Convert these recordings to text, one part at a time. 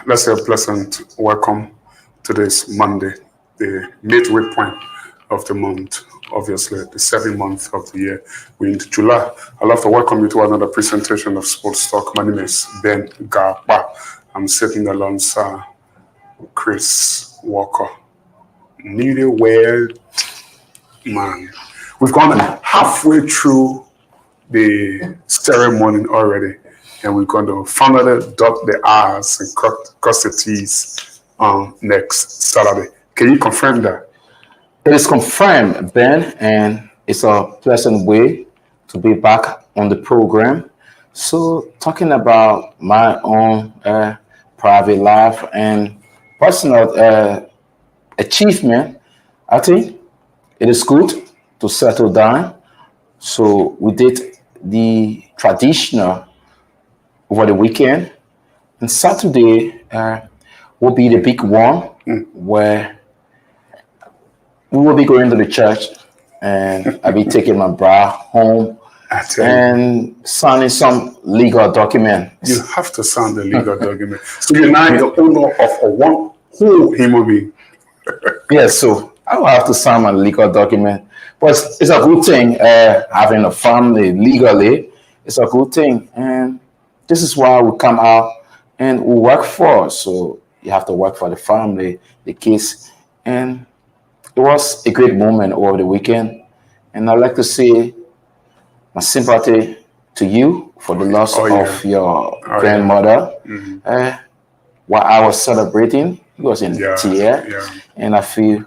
Let's say a pleasant welcome to this Monday, the midway point of the month, obviously the 7th month of the year. We're into July. I'd love to welcome you to another presentation of Sports Talk. My name is Ben Gaba. I'm sitting alongside Chris Walker. Newlywed man. We've gone halfway through the ceremony already, and we're going to finally dot the I's and cross the T's on next Saturday. Can you confirm that? It is confirmed, Ben, and it's a pleasant way to be back on the program. So, talking about my own private life and personal achievement, I think it is good to settle down. So, we did the traditional over the weekend, and Saturday will be the big one where we will be going to the church and I'll be taking my bride home I tell you, and signing some legal document. you have to sign the legal document. So you're now the owner of a one whole human being. Yes, so I will have to sign my legal document. But it's a good thing having a family legally. It's a good thing. And this is why we come out and we work for. So you have to work for the family, the kids. And it was a great moment over the weekend. And I'd like to say my sympathy to you for the loss Oh, yeah. of your yeah. grandmother. While I was celebrating, he was in Yeah, tears, yeah. and I feel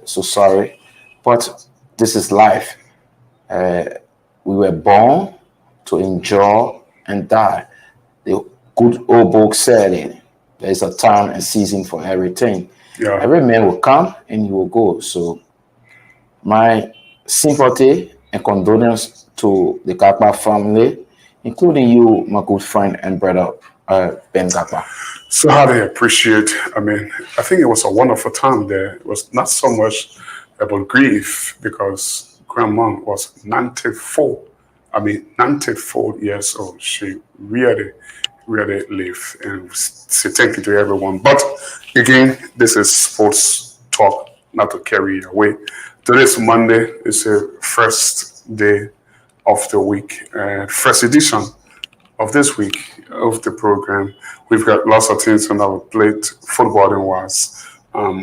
so sorry. But this is life. We were born to enjoy and die. The good old book said it. There is a time and season for everything. Yeah. Every man will come and he will go. So my sympathy and condolence to the Gakpa family, including you, my good friend and brother, Ben Gakpa. So how they appreciate, I think it was a wonderful time there. It was not so much about grief because grandma was 94. 94 years old. She really, really lived, and say thank you to everyone. But again, this is sports talk, not to carry you away. Today's Monday is the first day of the week, first edition of this week of the program. We've got lots of things on our plate, footballing wise.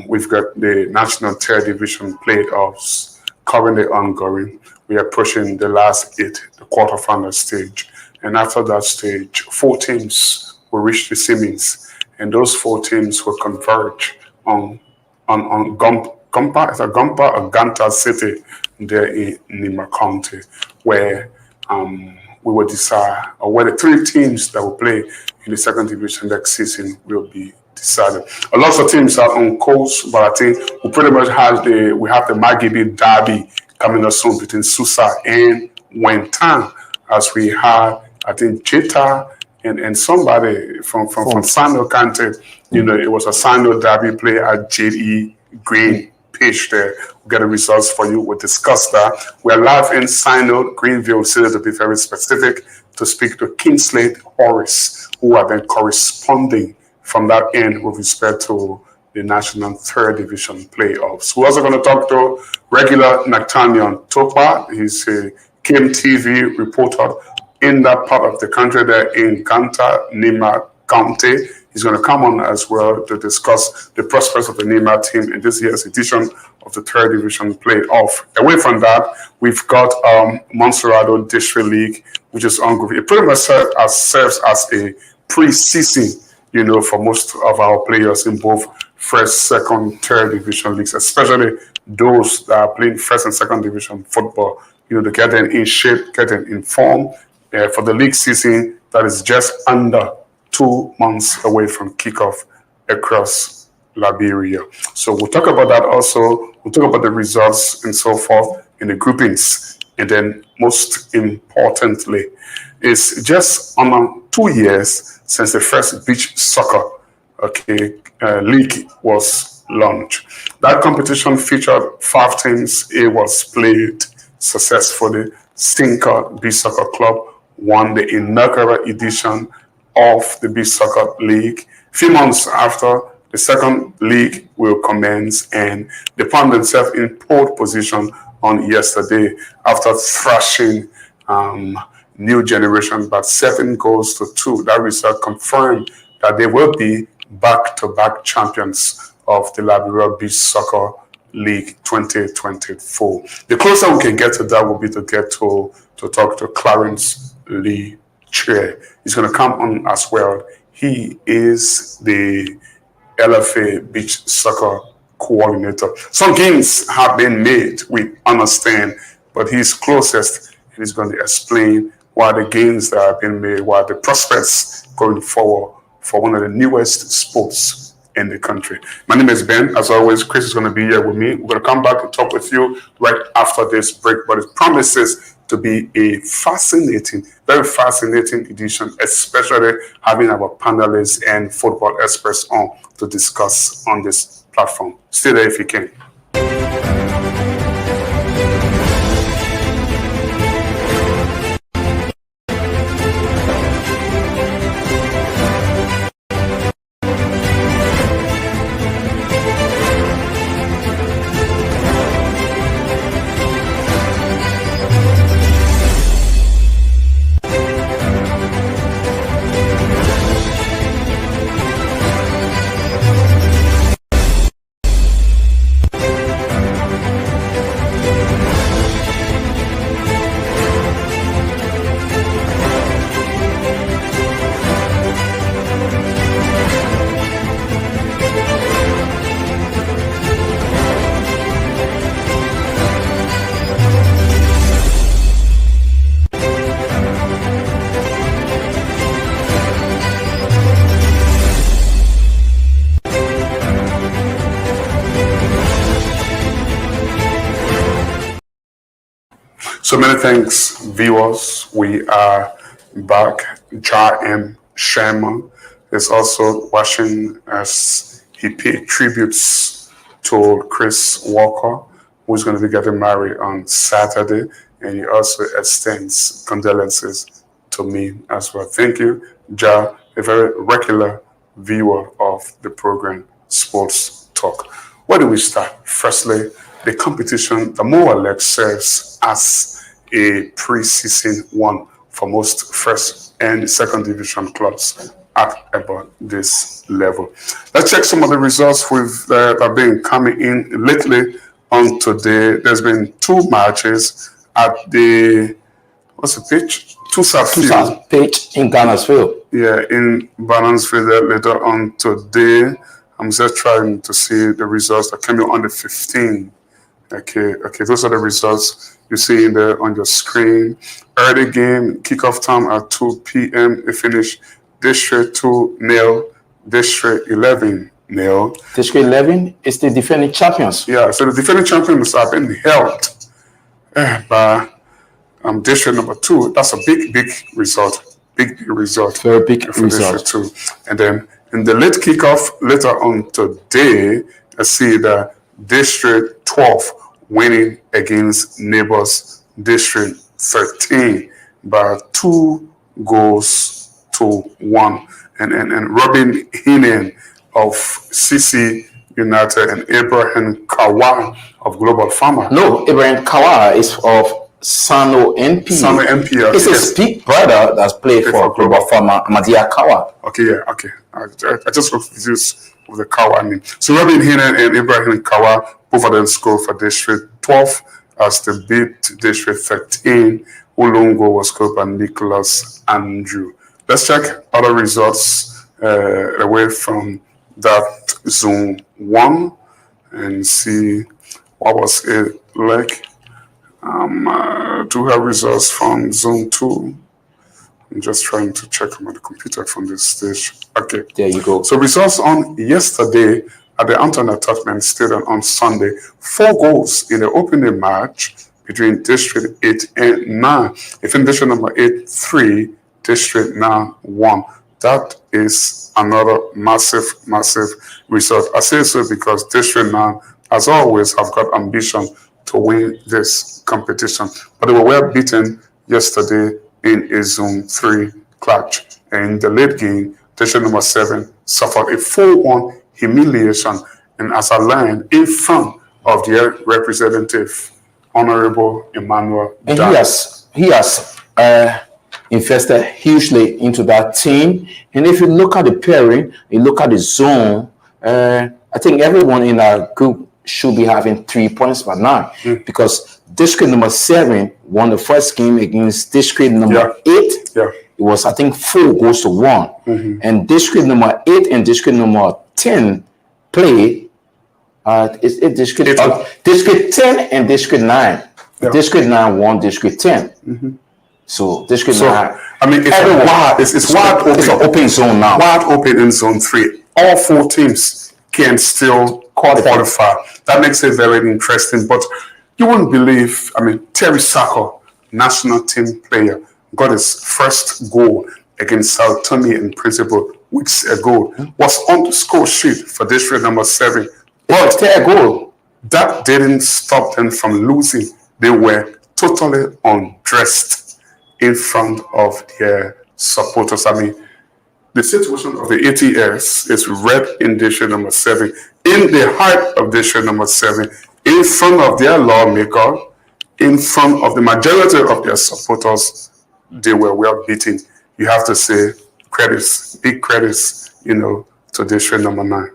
We've got the National Third Division playoffs currently ongoing. We are pushing the last 8, the quarterfinal stage. And after that stage, 4 teams will reach the semis. And those 4 teams will converge on Gumpa, it's a Gumpa or Ganta City there in Nima County, where we will decide, or where the 3 teams that will play in the second division next season will be decided. A lot of teams are on course, but I think we pretty much have the Magibi Derby coming up soon between Susa and Wentan, as we have, I think, Cheta and somebody from Sando County. It was a Sando Derby play at JE Green page there. We'll get the results for you. We'll discuss that. We're live in Sino, Greenville City, to be very specific, to speak to Kingsley Horace, who have been corresponding from that end with respect to the National Third Division playoffs. We're also going to talk to regular Nathaniel Topa. He's a KMTV reporter in that part of the country there in Ganta, Nima County. He's going to come on as well to discuss the prospects of the Nima team in this year's edition of the Third Division playoff. Away from that, we've got Monserrado District League, which is ongoing. It pretty much serves as a pre-season, for most of our players in both first, second, third division leagues, especially those that are playing first and second division football, to get them in shape, get them in form for the league season that is just under 2 months away from kickoff across Liberia. So we'll talk about that also. We'll talk about the results and so forth in the groupings. And then most importantly, it's just on 2 years since the first beach soccer league was launched. That competition featured 5 teams. It was played successfully. Sinker Beach Soccer Club won the inaugural edition of the Beach Soccer League. Few months after, the second league will commence, and they found themselves in pole position on yesterday after thrashing New Generation but 7-2. That result confirmed that they will be back-to-back champions of the Liberia Beach Soccer League 2024. The closer we can get to that will be to get to talk to Clarence Lee Chair. He's going to come on as well. He is the LFA Beach Soccer coordinator. Some gains have been made, we understand, but he's closest and he's going to explain why the gains that have been made, why the prospects going forward for one of the newest sports in the country. My name is Ben. As always, Chris is going to be here with me. We're going to come back and talk with you right after this break, but it promises to be a fascinating, very fascinating edition, especially having our panelists and football experts on to discuss on this platform. Stay there if you can. So many thanks, viewers. We are back. Jar M. Sherman is also watching as he paid tributes to Chris Walker, who's going to be getting married on Saturday, and he also extends condolences to me as well. Thank you, Jar, a very regular viewer of the program Sports Talk. Where do we start? Firstly, the competition that more or less serves as a pre-season one for most first and second division clubs at about this level. Let's check some of the results that have been coming in lately. On today, there's been 2 matches at the pitch? Tusas pitch in Ghana's Yeah, in Balanceville later on today. I'm just trying to see the results that came in on the 15th. Okay, those are the results you see in there on your screen. Early game, kickoff time at 2 p.m. It finished District 2-0, District 11-0. District 11 is the defending champions. Yeah, so the defending champions have been held by District number 2. That's a big result. Big result. Very big for result. District 2. And then in the late kickoff later on today, I see that District 12 winning against neighbors District 13 by 2-1. And Robin Hinen of CC United and Abraham Kawa of Global Farmer. No, Abraham Kawa is of Sano NP. Sano NP. It's his big brother that's played for Global Farmer, Madia Kawa. Okay. I just got confused with the Kawa name. So Robin Hinen and Abraham Kawa, both of them scored for District 12 as they beat District 13. Ulungo was scored by Nicholas Andrew. Let's check other results away from that Zone 1 and see what was it like. To have results from Zone 2. I'm just trying to check on the computer from this stage. Okay. There you go. So results on yesterday at the Anton Attachment Stadium on Sunday. 4 goals in the opening match between District 8 and 9. If in District number 8, 3, District 9, 1. That is another massive result. I say so because District 9, as always, have got ambition to win this competition. But they were well beaten yesterday in a Zone 3 clash. And in the late game, District number 7 suffered a 4-1 humiliation, and as I learned, in front of their representative, Honorable Emmanuel And Dam. he has invested hugely into that team. And if you look at the pairing, you look at the zone, I think everyone in our group should be having 3 points by now, because district number 7 won the first game against district number 8. Yeah. It was, I think, 4-1. And district number 8 and district number 10 played. It's district district 10 and district 9. Yeah. District 9 won district 10. So district 9. I mean, it's wide open. It's an open zone now. Wide open in zone 3. All 4 teams can still qualify. That makes it very interesting. But you wouldn't believe, I mean, Terry Sacco, national team player, got his first goal against Sao Tome and Principe weeks ago, was on the score sheet for district number 7. But their goal. That didn't stop them from losing. They were totally undressed in front of their supporters. I mean, the situation of the ATS is red in district number 7, in the heart of district number 7, in front of their lawmaker, in front of the majority of their supporters. They were well beaten. You have to say credits, big credits, to district number 9.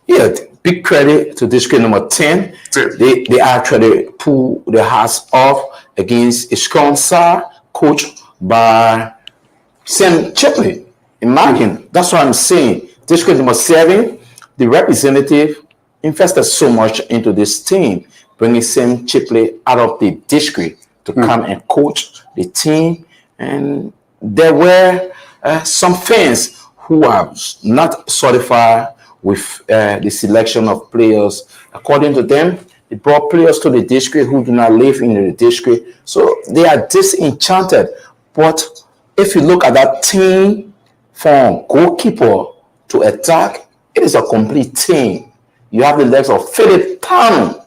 Yeah, big credit to district number 10. They actually pulled their hats off against a strong side coached by Sam Chipley. Imagine, that's what I'm saying. District number 7, the representative invested so much into this team, bringing Sam Chipley out of the district to come and coach the team. And there were some fans who are not satisfied with the selection of players. According to them, they brought players to the district who do not live in the district. So they are disenchanted. But if you look at that team, from goalkeeper to attack, it is a complete team. You have the legs of Philip Town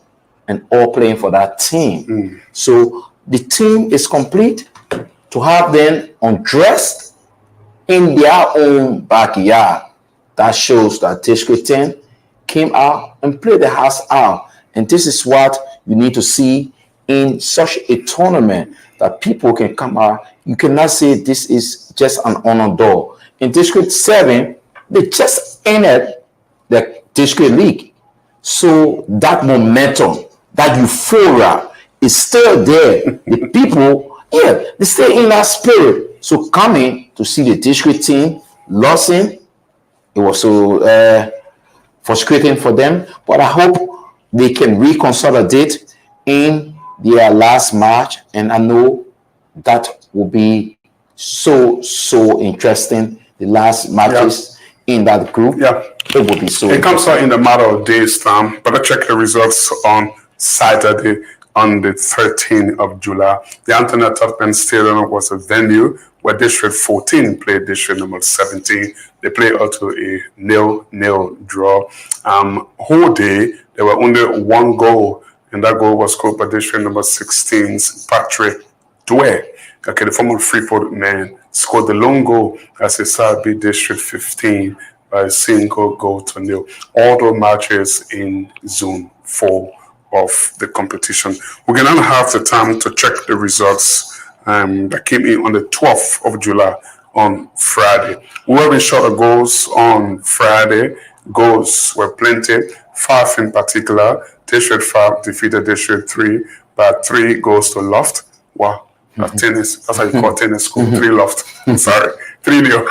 and all playing for that team. So the team is complete. To have them undressed in their own backyard, that shows that District 10 came out and played the house out. And this is what you need to see in such a tournament, that people can come out. You cannot say this is just an honor door. In District 7, they just ended the district league. So that momentum, that euphoria is still there. The people, they stay in that spirit. So coming to see the district team losing, it was so frustrating for them. But I hope they can reconsolidate in their last match. And I know that will be so interesting. The last matches in that group, it will be so. It comes out in a matter of days' time, but I check the results on Saturday, on the 13th of July. The Anthony Tubman Stadium was a venue where District 14 played District number 17. They played out to a 0-0 draw. Whole day, there were only one goal, and that goal was scored by District number 16's Patrick Dwyer. Okay, the former Freeport man scored the lone goal as a side beat District 15 by a single goal to nil. All the matches in Zone 4 of the competition. We're going to have the time to check the results that came in on the 12th of July on Friday. We were short of goals on Friday. Goals were plenty. 5 in particular. District 5 defeated District 3 by 3 goals to Loft. Wow. Tennis, that's how you call tennis school. 3 Loft. Sorry, 3-0.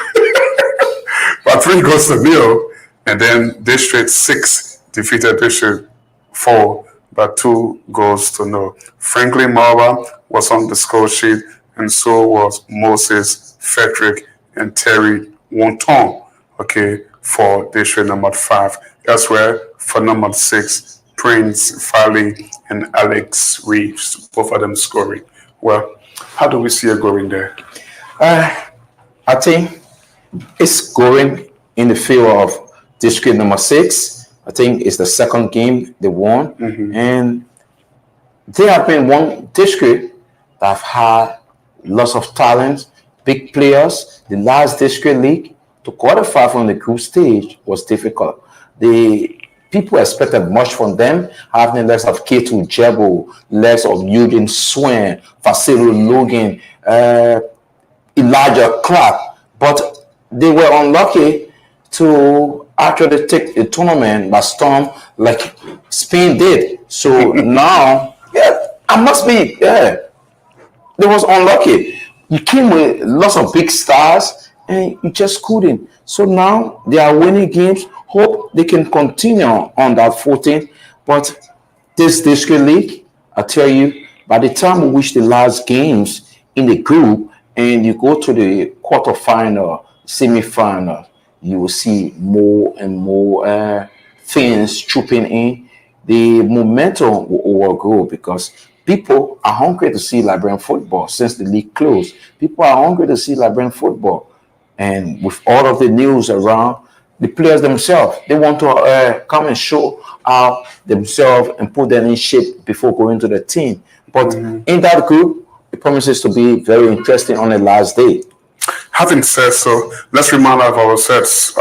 But 3 goals to nil. And then District 6 defeated District 4 by 2 goals to nil. Franklin Marva was on the score sheet, and so was Moses Frederick and Terry Wonton, for District number 5. Elsewhere, for number 6, Prince Farley and Alex Reeves, both of them scoring. Well, how do we see it going there? I think it's going in the favor of District number 6. I think it's the second game they won. And they have been one district that have had lots of talent, big players. The last district league, to qualify from the group stage was difficult. The people expected much from them, having the likes of Ketu Jebo, likes of Eugene Swen, Fasilo Logan, Elijah Clark, but they were unlucky to actually take the tournament by storm like Spain did. So now, yeah, I must be, yeah, they was unlucky. You came with lots of big stars and you just couldn't. So now they are winning games. Hope they can continue on that footing. But this district league, I tell you, by the time we reach the last games in the group and you go to the quarterfinal, semi-final, you will see more and more things trooping in. The momentum will grow because people are hungry to see Liberian football since the league closed. People are hungry to see Liberian football. And with all of the news around, the players themselves, they want to come and show out themselves and put them in shape before going to the team. But in that group, it promises to be very interesting on the last day. Having said so, let's remind ourselves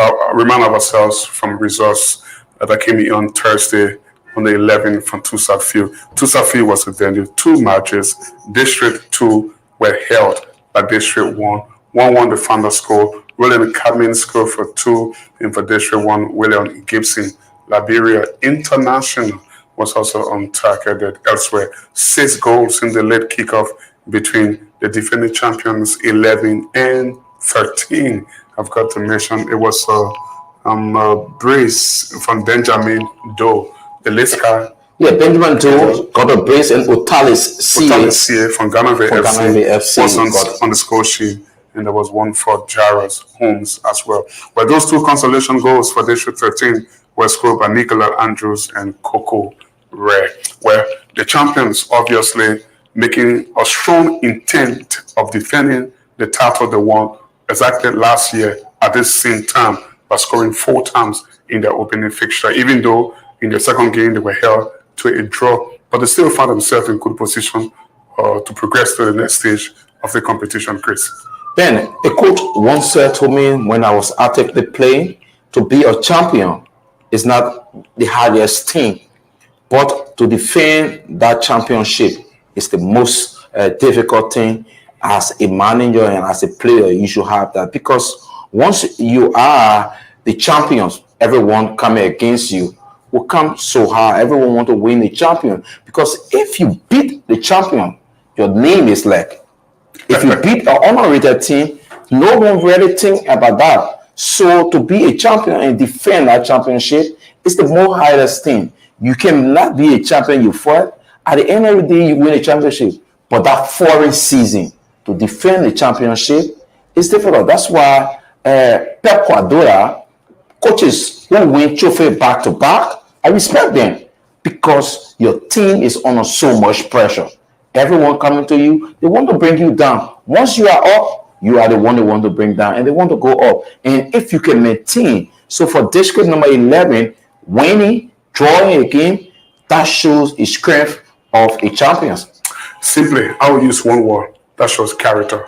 from results that came in on Thursday on the 11th from Tusat Field. Tusat Field was the venue. 2 matches. District 2 were held by District 1. 1-1 the final score. William Cadman scored for 2, and for District 1, William Gibson. Liberia International was also untargeted elsewhere. 6 goals in the late kickoff between the defending champions 11 and 13. I've got to mention it was a brace from Benjamin Doe, the late guy. Yeah, Benjamin Doe got a brace, and Otalis CA from Ghana FC was on the score sheet. And there was one for Jairus Holmes as well. But those 2 consolation goals for District 13 were scored by Nicola Andrews and Coco Ray. Where the champions obviously making a strong intent of defending the title they won exactly last year at this same time by scoring 4 times in their opening fixture, even though in the second game they were held to a draw, but they still found themselves in good position to progress to the next stage of the competition, Chris. Ben, a coach once said to me when I was actively playing, to be a champion is not the hardest thing, but to defend that championship is the most difficult thing. As a manager and as a player, you should have that, because once you are the champions, everyone coming against you will come so hard. Everyone want to win the champion, because if you beat the champion, your name is like. If you beat an unrated team, no one really think about that. So to be a champion and defend that championship is the most hardest thing. You cannot be a champion you fought. At the end of the day, you win a championship. But that foreign season to defend the championship is difficult. That's why Pep Guardiola, coaches who win trophy back to back, I respect them, because your team is under so much pressure. Everyone coming to you, they want to bring you down. Once you are up, you are the one they want to bring down, and they want to go up. And if you can maintain, so for district number 11, winning, drawing a game, that shows the strength of a champion. Simply, I will use one word that shows character.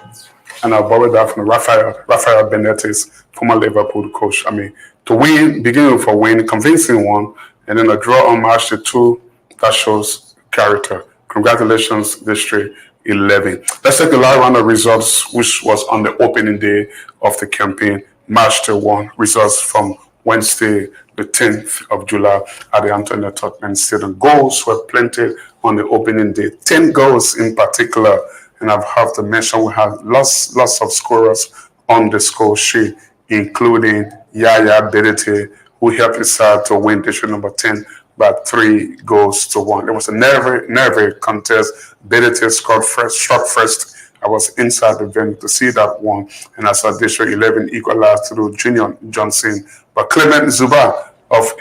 And I'll borrow that from Rafael Benitez, former Liverpool coach. I mean, to win, beginning with a win, convincing one, and then a draw on March the 2, that shows character. Congratulations, District 11. Let's take the last round of results, which was on the opening day of the campaign, March the 1. Results from Wednesday, the 10th of July at the Antonio Tottenham Stadium. Goals were plenty on the opening day, 10 goals in particular. And I have to mention we had lots of scorers on the score sheet, including Yaya Bedete, who helped his side to win district number 10 by 3 goals to 1. It was a nervy contest. Bedete scored first, struck first. I was inside the venue to see that one, and I saw District 11 equalize through Junior Johnson. But Clement Zuba of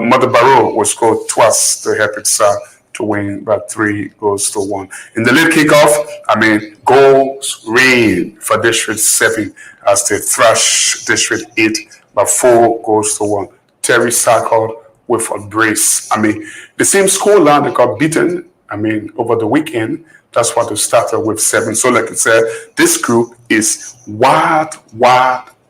Mother Barrow was scored twice to help its side to win by 3 goals to 1. In the late kickoff, goals rain for District 7 as they thrash District 8 by 4 goals to 1. Terry circled with a brace. The same scoreline that got beaten, over the weekend. That's what they started with 7. So like I said, this group is wide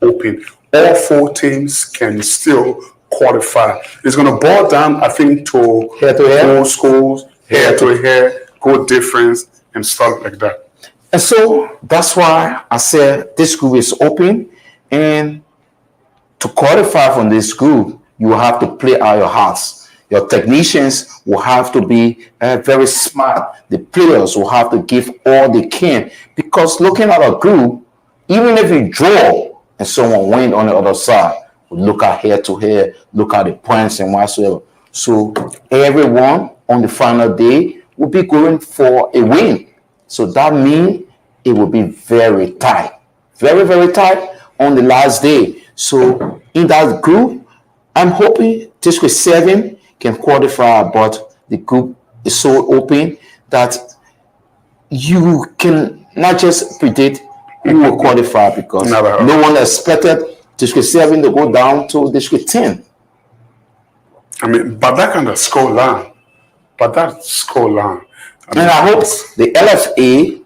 open. All 4 teams can still qualify. It's going to boil down, I think, to Head-to-head? goal scores, head-to-head, goal difference, and stuff like that. And so that's why I said this group is open, and to qualify from this group, you will have to play out your hearts. Your technicians will have to be very smart. The players will have to give all they can, because looking at a group, even if you draw and someone win on the other side, we look at head to head, look at the points and whatsoever. So everyone on the final day will be going for a win. So that means it will be very tight, very, very tight on the last day. So in that group, I'm hoping District 7 can qualify, but the group is so open that you can not just predict who will qualify, because no one expected District 7 to go down to District 10. I mean, but that kind of score line, And I hope the LFA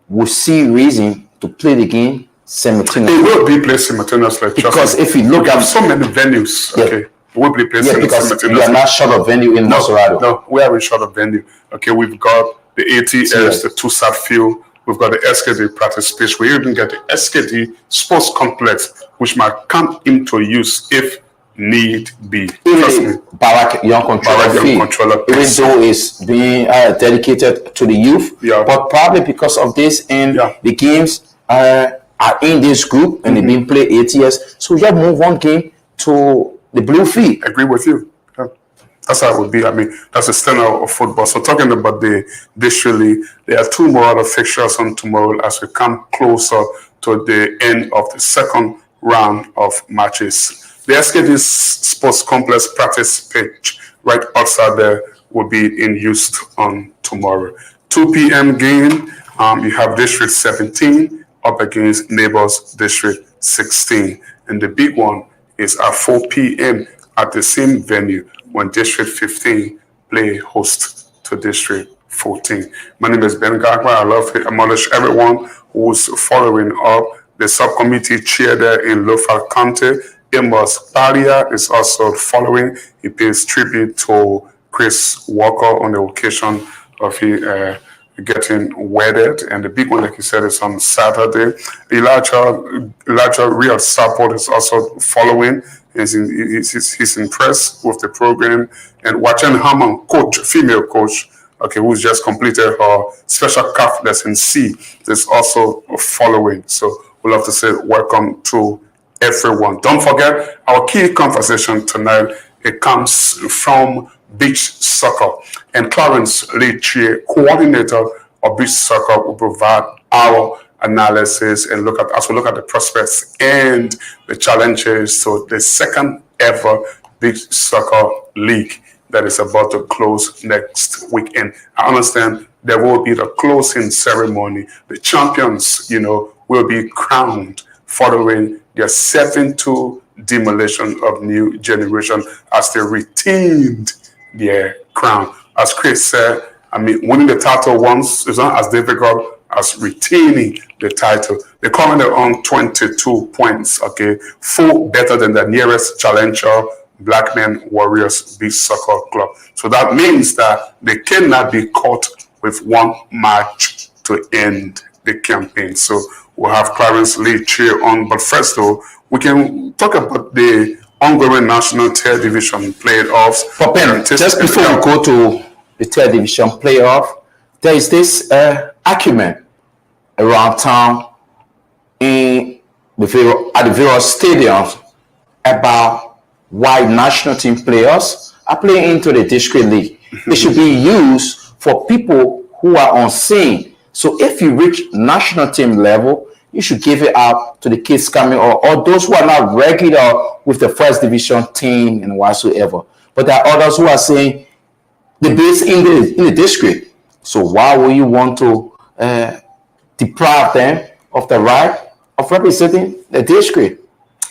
will see reason to play the game simultaneously. It will be played simultaneously. Because if you look at so many venues, okay, it will be played simultaneously. We are not short of venue in Maserado. No, we are in short of venue. Okay, we've got the ATS, the Tucson field. We've got the SKD practice space. We even get the SKD sports complex, which might come into use if need be. Even Barak Young Controller field, even though it's being dedicated to the youth, but probably because of this and the games are in this group and they're being played ATS, so we just move one game to the blue field. Agree with you. That's how it would be. I mean, that's the standard of football. So talking about the district league, there are 2 more other fixtures on tomorrow as we come closer to the end of the second round of matches. The SKD Sports Complex practice pitch right outside there will be in use on tomorrow. 2 p.m. game, you have District 17 up against Neighbors District 16. And the big one is at 4 p.m. at the same venue when District 15 play host to District 14. My name is Ben Gagwa. I love to acknowledge everyone who's following up. The subcommittee chair there in Lofal County, Amos Paria, is also following. He pays tribute to Chris Walker on the occasion of getting wedded. And the big one, like you said, is on Saturday. Elijah Real Support is also following. He's impressed with the program. And Wachen Hammond, coach, female coach, okay, who's just completed her special calf lesson C, is also following. So we'd love to say welcome to everyone. Don't forget our key conversation tonight. It comes from beach soccer, and Clarence Leachie, coordinator of beach soccer, will provide our analysis and look at the prospects and the challenges to the second ever beach soccer league that is about to close next weekend. I understand there will be the closing ceremony. The champions, will be crowned following their 7-2 demolition of New Generation as they retained their crown. As Chris said, I mean, winning the title once is not as difficult as retaining the title. They currently on 22 points, okay? 4 better than the nearest challenger, Blackman Warriors Beach Soccer Club. So that means that they cannot be caught with 1 match to end the campaign. So we'll have Clarence Lee cheer on. But first, though, we can talk about the ongoing National Third Division playoffs. But Ben, just before we go to the Third Division playoff, there is this argument around town at the various stadiums about why national team players are playing into the district league. It should be used for people who are on scene. So if you reach national team level, you should give it out to the kids coming or those who are not regular with the first division team and whatsoever. But there are others who are saying the base in the district. So why would you want to deprive them of the right of representing the district?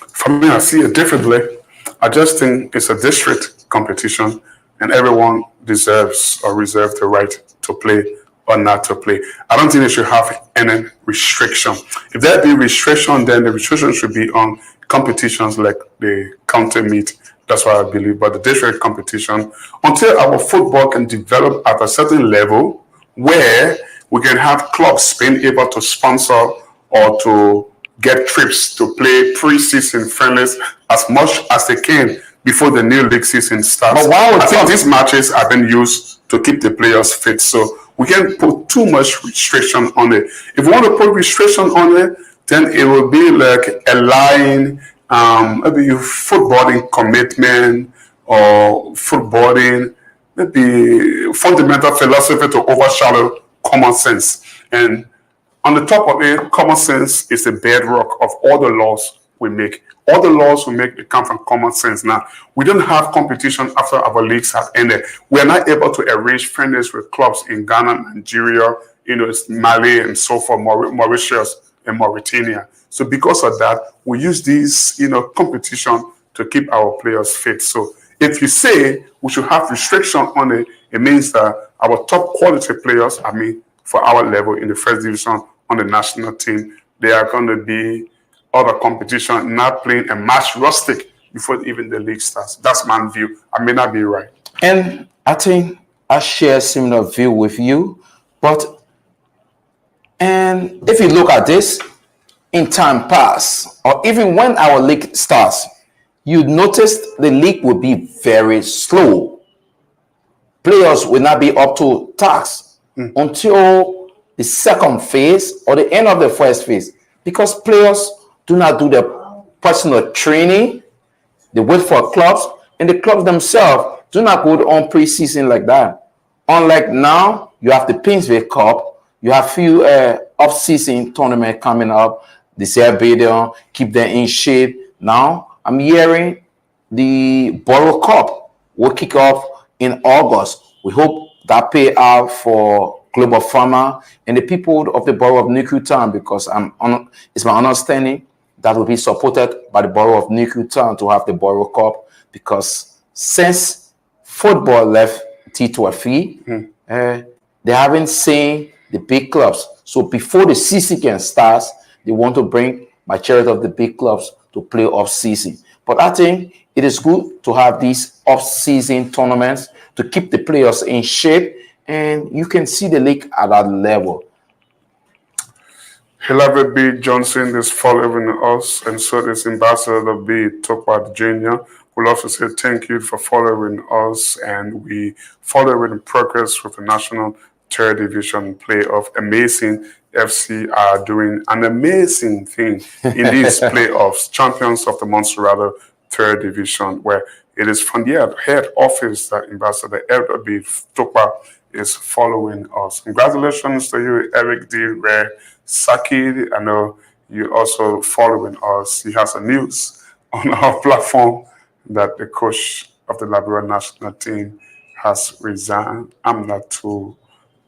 For me, I see it differently. I just think it's a district competition and everyone deserves or reserves the right to play or not to play. I don't think they should have and then restriction. If there be restriction, then the restriction should be on competitions like the county meet. That's what I believe. But the district competition, until our football can develop at a certain level where we can have clubs being able to sponsor or to get trips to play pre-season friendlies as much as they can before the new league season starts. But why would I think these matches have been used to keep the players fit. So we can't put too much restriction on it. If we want to put restriction on it, then it will be like allowing maybe footballing commitment or footballing, maybe fundamental philosophy to overshadow common sense. And on the top of it, common sense is the bedrock of all the laws we make. All the laws we make, they come from common sense. Now, we don't have competition after our leagues have ended. We are not able to arrange friendlies with clubs in Ghana, Nigeria, Mali, and so forth, Mauritius and Mauritania. So because of that, we use these, competition to keep our players fit. So if you say we should have restriction on it, it means that our top quality players, for our level in the first division on the national team, they are going to be other competition, not playing a match rustic before even the league starts. That's my view. I may not be right. And I think I share a similar view with you. And if you look at this, in time past, or even when our league starts, you notice the league will be very slow. Players will not be up to task until the second phase or the end of the first phase, because players do not do their personal training. They wait for clubs, and the clubs themselves do not go on pre-season like that. Unlike now, you have the Pinsville Cup, you have few off-season tournament coming up. The Serbian keep them in shape. Now I'm hearing the Borough Cup will kick off in August. We hope that pay out for Global Farmer and the people of the borough of Newtown, because it's my understanding that will be supported by the borough of Newtown to have the Borough Cup, because since football left T12, they haven't seen the big clubs. So before the season can start, they want to bring majority of the big clubs to play off season. But I think it is good to have these off season tournaments to keep the players in shape, and you can see the league at that level. Hilary B. Johnson is following us, and so is Ambassador B. Topaz Jr. We'll also say thank you for following us, and we follow in progress with the National Third Division playoff. Amazing FC are doing an amazing thing in these playoffs. Champions of the Montserrat Third Division, where it is from the head office that Ambassador B. Topaz is following us. Congratulations to you, Eric D. Ray Saki. I know you're also following us. He has a news on our platform that the coach of the Liberia national team has resigned. I'm not too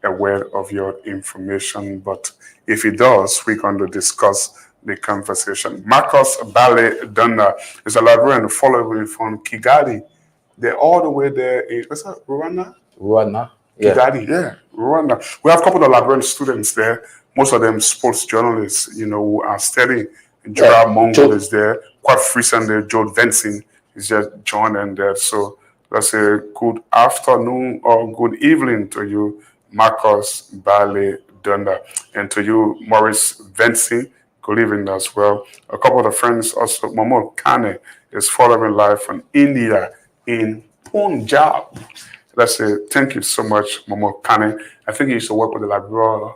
aware of your information, but if he does, we're going to discuss the conversation. Marcus Bale Dunda is a Liberian following from Kigali. They're all the way there in, what's that, Rwanda? Rwanda. Yeah. Kigali, yeah, Rwanda. We have a couple of Liberian students there, most of them sports journalists, who are studying. Gerard Mongol is there. Quite recently, Joe Vincent is just joining there. So let's say good afternoon or good evening to you, Marcus Bale Dunda, and to you, Maurice Vincent. Good evening as well. A couple of the friends also, Momo Kane is following live from India in Punjab. Let's say thank you so much, Momo Kane. I think he used to work with the Liberia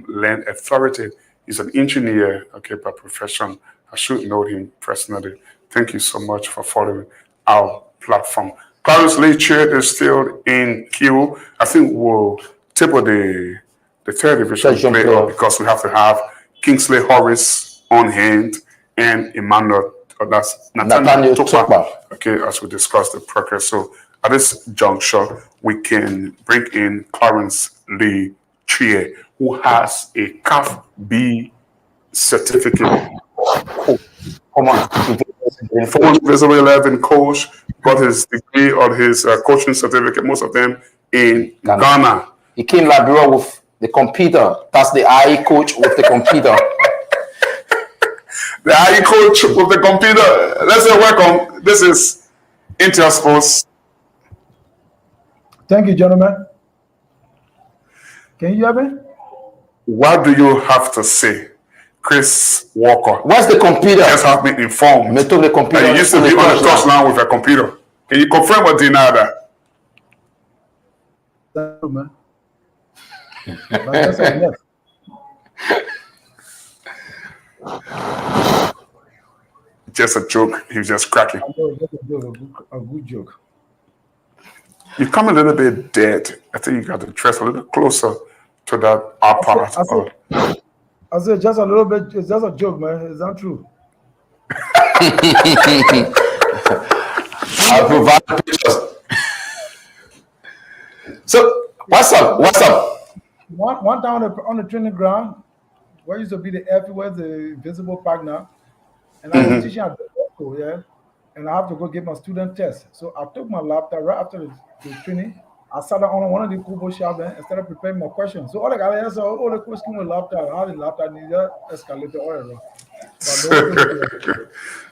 Land Authority. He's an engineer, by profession. I should know him personally. Thank you so much for following our platform. Clarence Lee Chair is still in queue. I think we'll table the third division playoff because we have to have Kingsley Horace on hand and Emmanuel, that's Nathaniel Tokpa, as we discussed the progress. So at this juncture, we can bring in Clarence Lee Chie, who has a CAF B certificate. Former Visible 11 coach, got his degree or his coaching certificate, most of them in Ghana. He came Liberia with The computer. That's the IE coach with the computer. The IE coach with the computer. Let's say welcome. This is Intel Sports. Thank you, gentlemen. Can you hear me? What do you have to say, Chris Walker? Where's the computer? Just have me informed Me took the computer. that you used to be on the touchline with a computer. Can you confirm or deny that? Thank you, man. But that's a yes. Just a joke. He was just cracking. I know that's a good joke. You come a little bit dead. I think you got to dress a little closer to that apparat. I said just a little bit. It's just a joke, man. It's not true. I'll provide pictures. So what's up? What's up? One time on the training ground, where used to be the everywhere the visible park now, and I was teaching at the school, yeah, and I have to go get my student test. So I took my laptop right after the training. I sat down on one of the Kubo shop and started preparing my questions. So all the guys said, "Oh, the question with laptop, how the laptop need that escalator all around."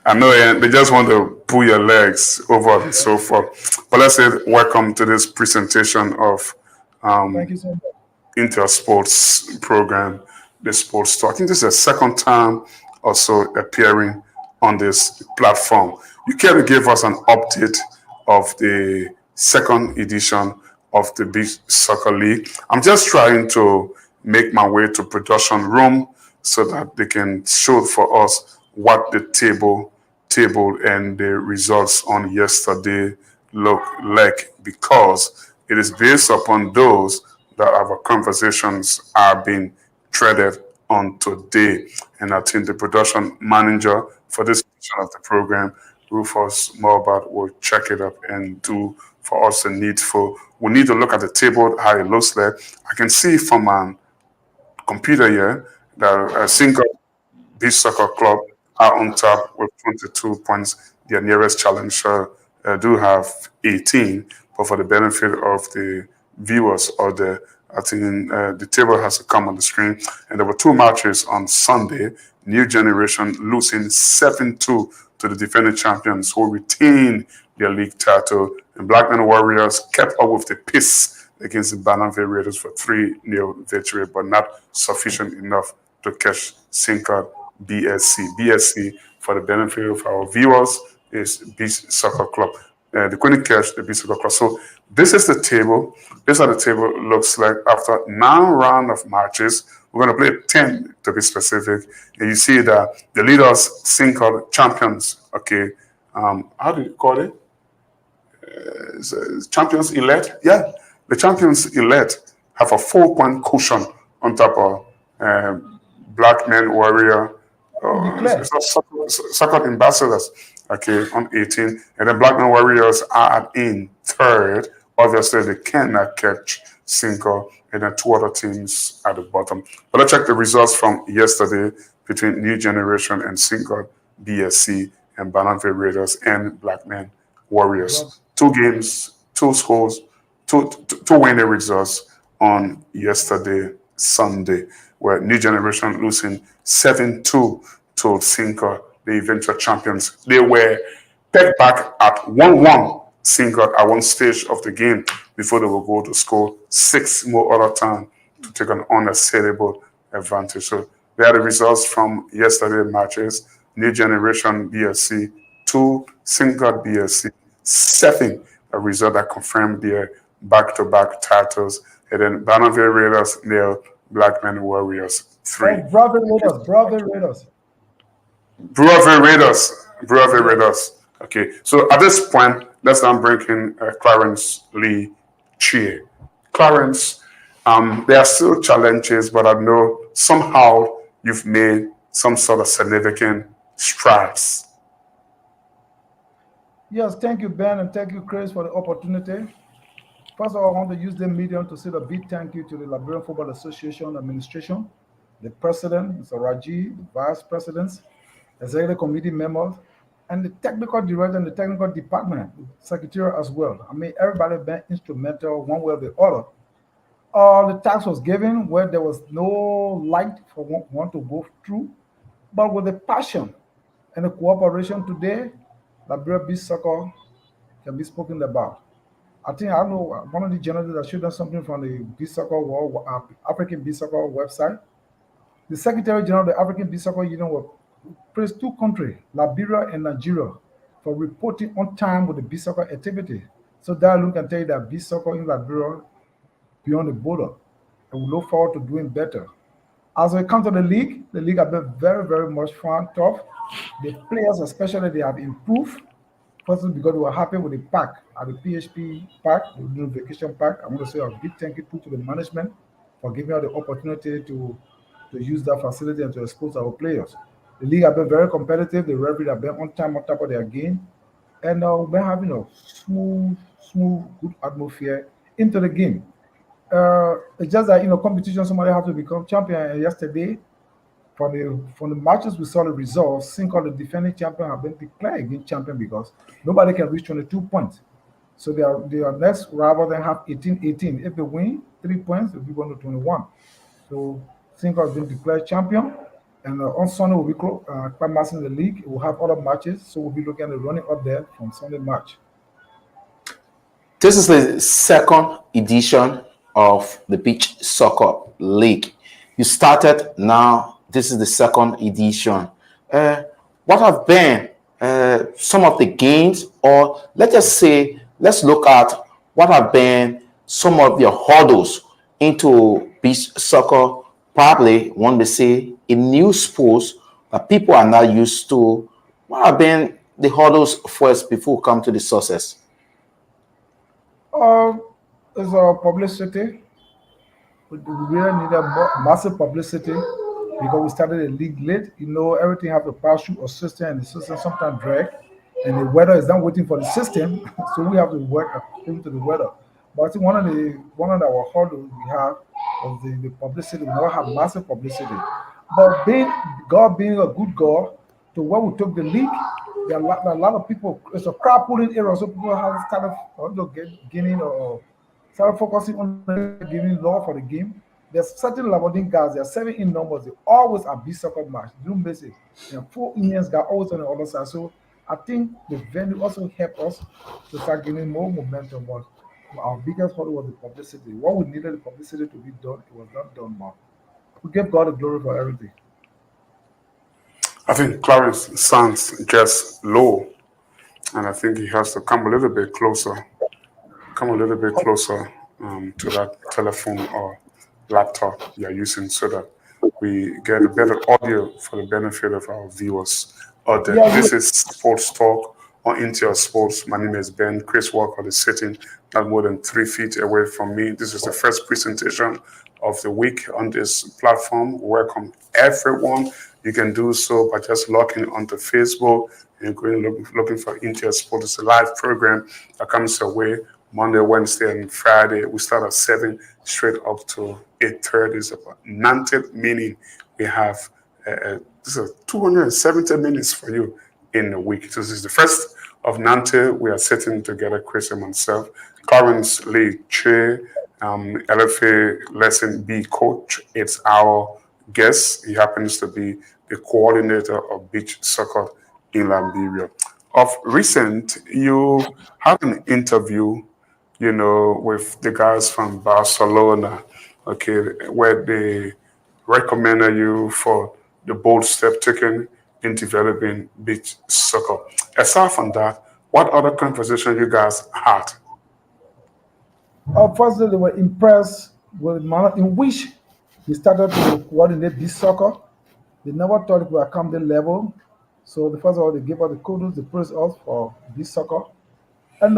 I know, and they just want to pull your legs over and so forth. But let's say welcome to this presentation of Thank you so much. Intel Sports program, the Sports Talk. I think this is the second time also appearing on this platform. You care to give us an update of the second edition of the Beach Soccer League? I'm just trying to make my way to production room so that they can show for us what the table and the results on yesterday look like, because it is based upon those that our conversations are being threaded on today. And I think the production manager for this edition of the program, Rufus Morbat, will check it up and do for us the needful. We need to look at the table, how it looks like. I can see from my computer here that Single Beach Soccer Club are on top with 22 points. Their nearest challenger do have 18, but for the benefit of the viewers or I think the table has to come on the screen. And there were two matches on Sunday. New Generation losing 7-2 to the defending champions who retained their league title. And Blackman Warriors kept up with the pace against the Bananville Raiders for 3-0 victory, but not sufficient enough to catch Sinker BSC. BSC, for the benefit of our viewers, is Beach Soccer Club. They couldn't catch the Beach Soccer Club. So this is the table. This is how the table looks like after 9 rounds of matches. We're going to play 10 to be specific. And you see that the leaders, Sinker champions, okay, how do you call it? Champions elect? Yeah, the champions elect have a 4-point cushion on top of Blackman Warrior. Soccer ambassadors, okay, on 18, and then Blackman Warriors are in third. Obviously, they cannot catch Sinker, and then 2 other teams at the bottom. But let's check the results from yesterday between New Generation and Sinker BSC and Bananville Raiders and Blackman Warriors. 2 games, 2 scores, two winning results on yesterday, Sunday, where New Generation losing 7-2 to Sinker, the eventual champions. They were pegged back at 1-1 Sinker at one stage of the game before they will go to score 6 more other times to take an unassailable advantage. So they are the results from yesterday's matches. New Generation BSC 2, Sinker BSC 7, a result that confirmed their back-to-back titles. And then Bananville Raiders 0, Blackman Warriors 3. Oh, Bravo Raiders, Bravo Raiders. Bravo Raiders. Okay, so at this point, let's now bring in Clarence Lee Chie. Clarence, there are still challenges, but I know somehow you've made some sort of significant strides. Yes, thank you, Ben, and thank you, Chris, for the opportunity. First of all, I want to use the medium to say a big thank you to the Liberian Football Association administration, the president, Mr. Raji, the vice presidents, executive committee members, and the technical director and the technical department, secretary as well. I mean, everybody been instrumental one way or the other The tax was given where there was no light for one to go through, but with the passion and the cooperation today, Liberia Beach Soccer can be spoken about. I think I know one of the journalists that showed us something from the Beach Soccer World, African Beach Soccer website. The Secretary General of the African Beach Soccer Union will praise two countries, Liberia and Nigeria, for reporting on time with the beach soccer activity. So that alone can tell you that beach soccer in Liberia beyond the border. And we look forward to doing better. As we come to the league has been very, very much fun, tough. The players, especially, they have improved. Firstly, because we were happy with the park at the PHP park, the new vacation park. I want to say a big thank you to the management for giving us the opportunity to use that facility and to expose our players. The league have been very competitive. The referee have been on time on top of their game, and we've been having a smooth, good atmosphere into the game. It's just that competition. Somebody have to become champion. And yesterday, from the matches we saw the results, Cinco, the defending champion, have been declared again champion because nobody can reach 22 points. So their next rival then have 18-18. If they win 3 points, they'll be going to 21. So Cinco has been declared champion. And on Sunday, we'll be climaxing the league. We'll have other matches. So we'll be looking at the running up there from Sunday match. This is the second edition of the Beach Soccer League. You started now. This is the second edition. What have been some of the gains, or let's look at what have been some of the hurdles into beach soccer? Probably one may say a new sport that people are not used to. What have been the hurdles first before we come to the success? It's publicity. We really need a massive publicity because we started a league late. Everything have to pass through a system, and the system sometimes drag, and the weather is not waiting for the system, so we have to work according to the weather. But I think one of our hurdles we have was the publicity. We never have massive publicity, but being a good God, to where we took the league, there are a lot of people. It's a carpooling era, so people have started gaining or started focusing on giving law for the game. There's certain Labadin guys, there are 7 in numbers, they always are beach soccer match. Don't miss it. There are 4 Indians guys always on the other side. So I think the venue also helped us to start gaining more momentum. But our biggest hurdle was the publicity. What we needed the publicity to be done, it was not done, but we give God the glory for everything. I think Clarence sounds just low, and I think he has to come a little bit closer to that telephone or laptop you're using so that we get a better audio for the benefit of our viewers out there. Yeah, This is Sports Talk on Intel Sports. My name is Ben. Chris Walker is sitting not more than 3 feet away from me. This is the first presentation of the week on this platform. Welcome everyone. You can do so by just logging onto Facebook and going looking for Intel Sports. It's a live program that comes your way Monday, Wednesday, and Friday. We start at 7 straight up to 8:30. It's about 90 minutes. We have this is 270 minutes for you in a week. This is the first of 90. We are sitting together, Chris and myself. Clarence Lee Che, LFA Lesson B coach. It's our guest. He happens to be the coordinator of beach soccer in Liberia. Of recent, you had an interview, with the guys from Barcelona, okay, where they recommended you for the bold step taken in developing beach soccer. Aside from that, what other conversation you guys had? Firstly, they were impressed with the manner in which we started to coordinate beach soccer. They never thought it would come to the level. So the first of all, they gave us the kudos, they praised us for beach soccer. And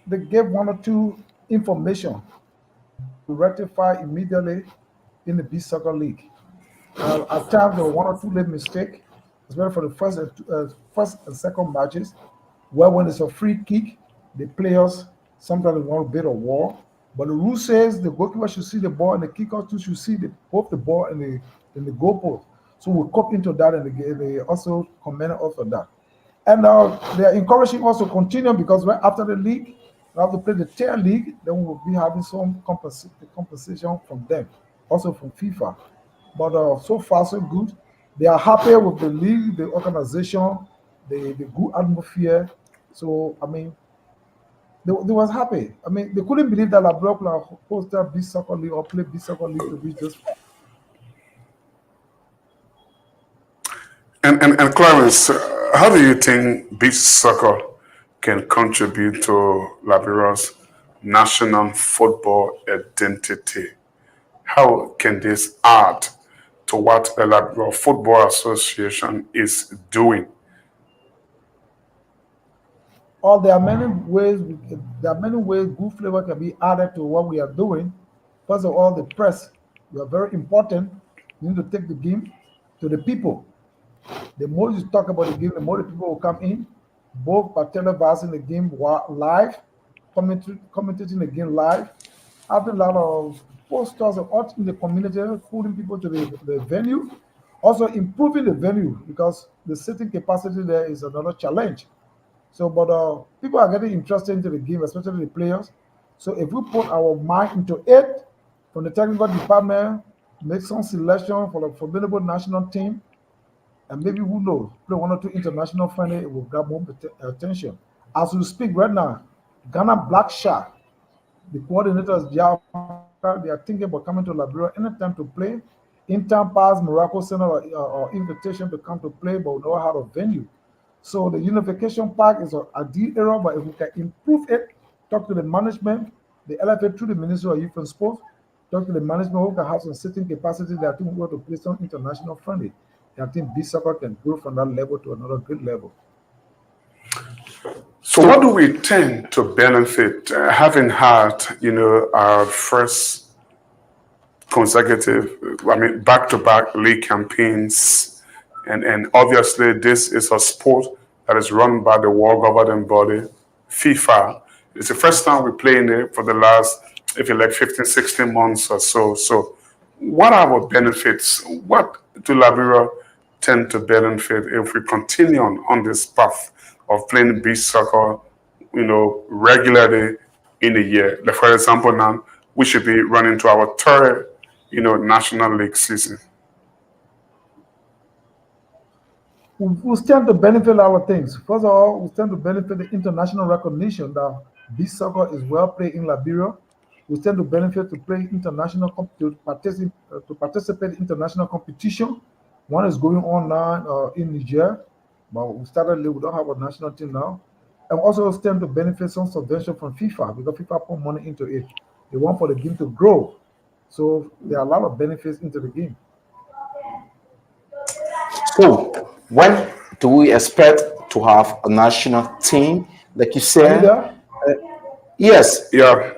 they gave 1 or 2 information to rectify immediately in the beach soccer league. At times there were 1 or 2 late mistakes, especially for the first and second matches, where when it's a free kick, the players sometimes want a bit of war. But the rule says the goalkeeper should see the ball and the kicker too should see both the ball and the goalpost. So we cop into that, and they also commented us on that. And they are encouraging us to continue because right after the league, We have to play the tier league, then we will be having some compensation from them, also from FIFA. But so far so good. They are happy with the league, the organization, the good atmosphere. So I mean, they was happy. I mean, they couldn't believe that Liberia could have hosted this soccer league or play this soccer league to reach this far. And Clarence, how do you think beach soccer can contribute to Liberia's national football identity? How can this add to what the Liberia Football Association is doing? Or there are many ways. There are many ways good flavor can be added to what we are doing. First of all, the press. We are very important. You need to take the game to the people. The more you talk about the game, the more the people will come in, both by televising the game live, commentating the game live, having a lot of posters out in the community, pulling people to the venue, also improving the venue because the seating capacity there is another challenge. So, but people are getting interested into the game, especially the players. So, if we put our mind into it, from the technical department, make some selection for the formidable national team, and maybe who knows, play one or two international friendly, it will grab more attention. As we speak right now, Ghana Black Shark, the coordinators, they are thinking about coming to Liberia anytime to play. In time past, Morocco sent or invitation to come to play, but we don't have a venue. So the unification park is an ideal area, but if we can improve it, talk to the management, the LFA through the Ministry of Youth and Sports, talk to the management who can have some sitting capacity that I think we want to play some international friendly. And I think this soccer can grow from that level to another good level. So, what do we tend to benefit having had, our first consecutive, back-to-back league campaigns, and obviously this is a sport that is run by the world governing body, FIFA. It's the first time we're playing it for the last, if you like, 15, 16 months or so. So, what are our benefits? What do Liberia tend to benefit if we continue on this path of playing beach soccer, regularly in a year? Like for example, now we should be running to our third, National League season. We stand to benefit a lot of things. First of all, we stand to benefit the international recognition that beach soccer is well played in Liberia. We stand to benefit to play to participate in international competition. One is going on now in Niger, but we started late. We don't have a national team now. And also stand to benefit some subvention from FIFA because FIFA put money into it. They want for the game to grow. So there are a lot of benefits into the game. So, when do we expect to have a national team? Like you Are you said, there? yes, Yeah.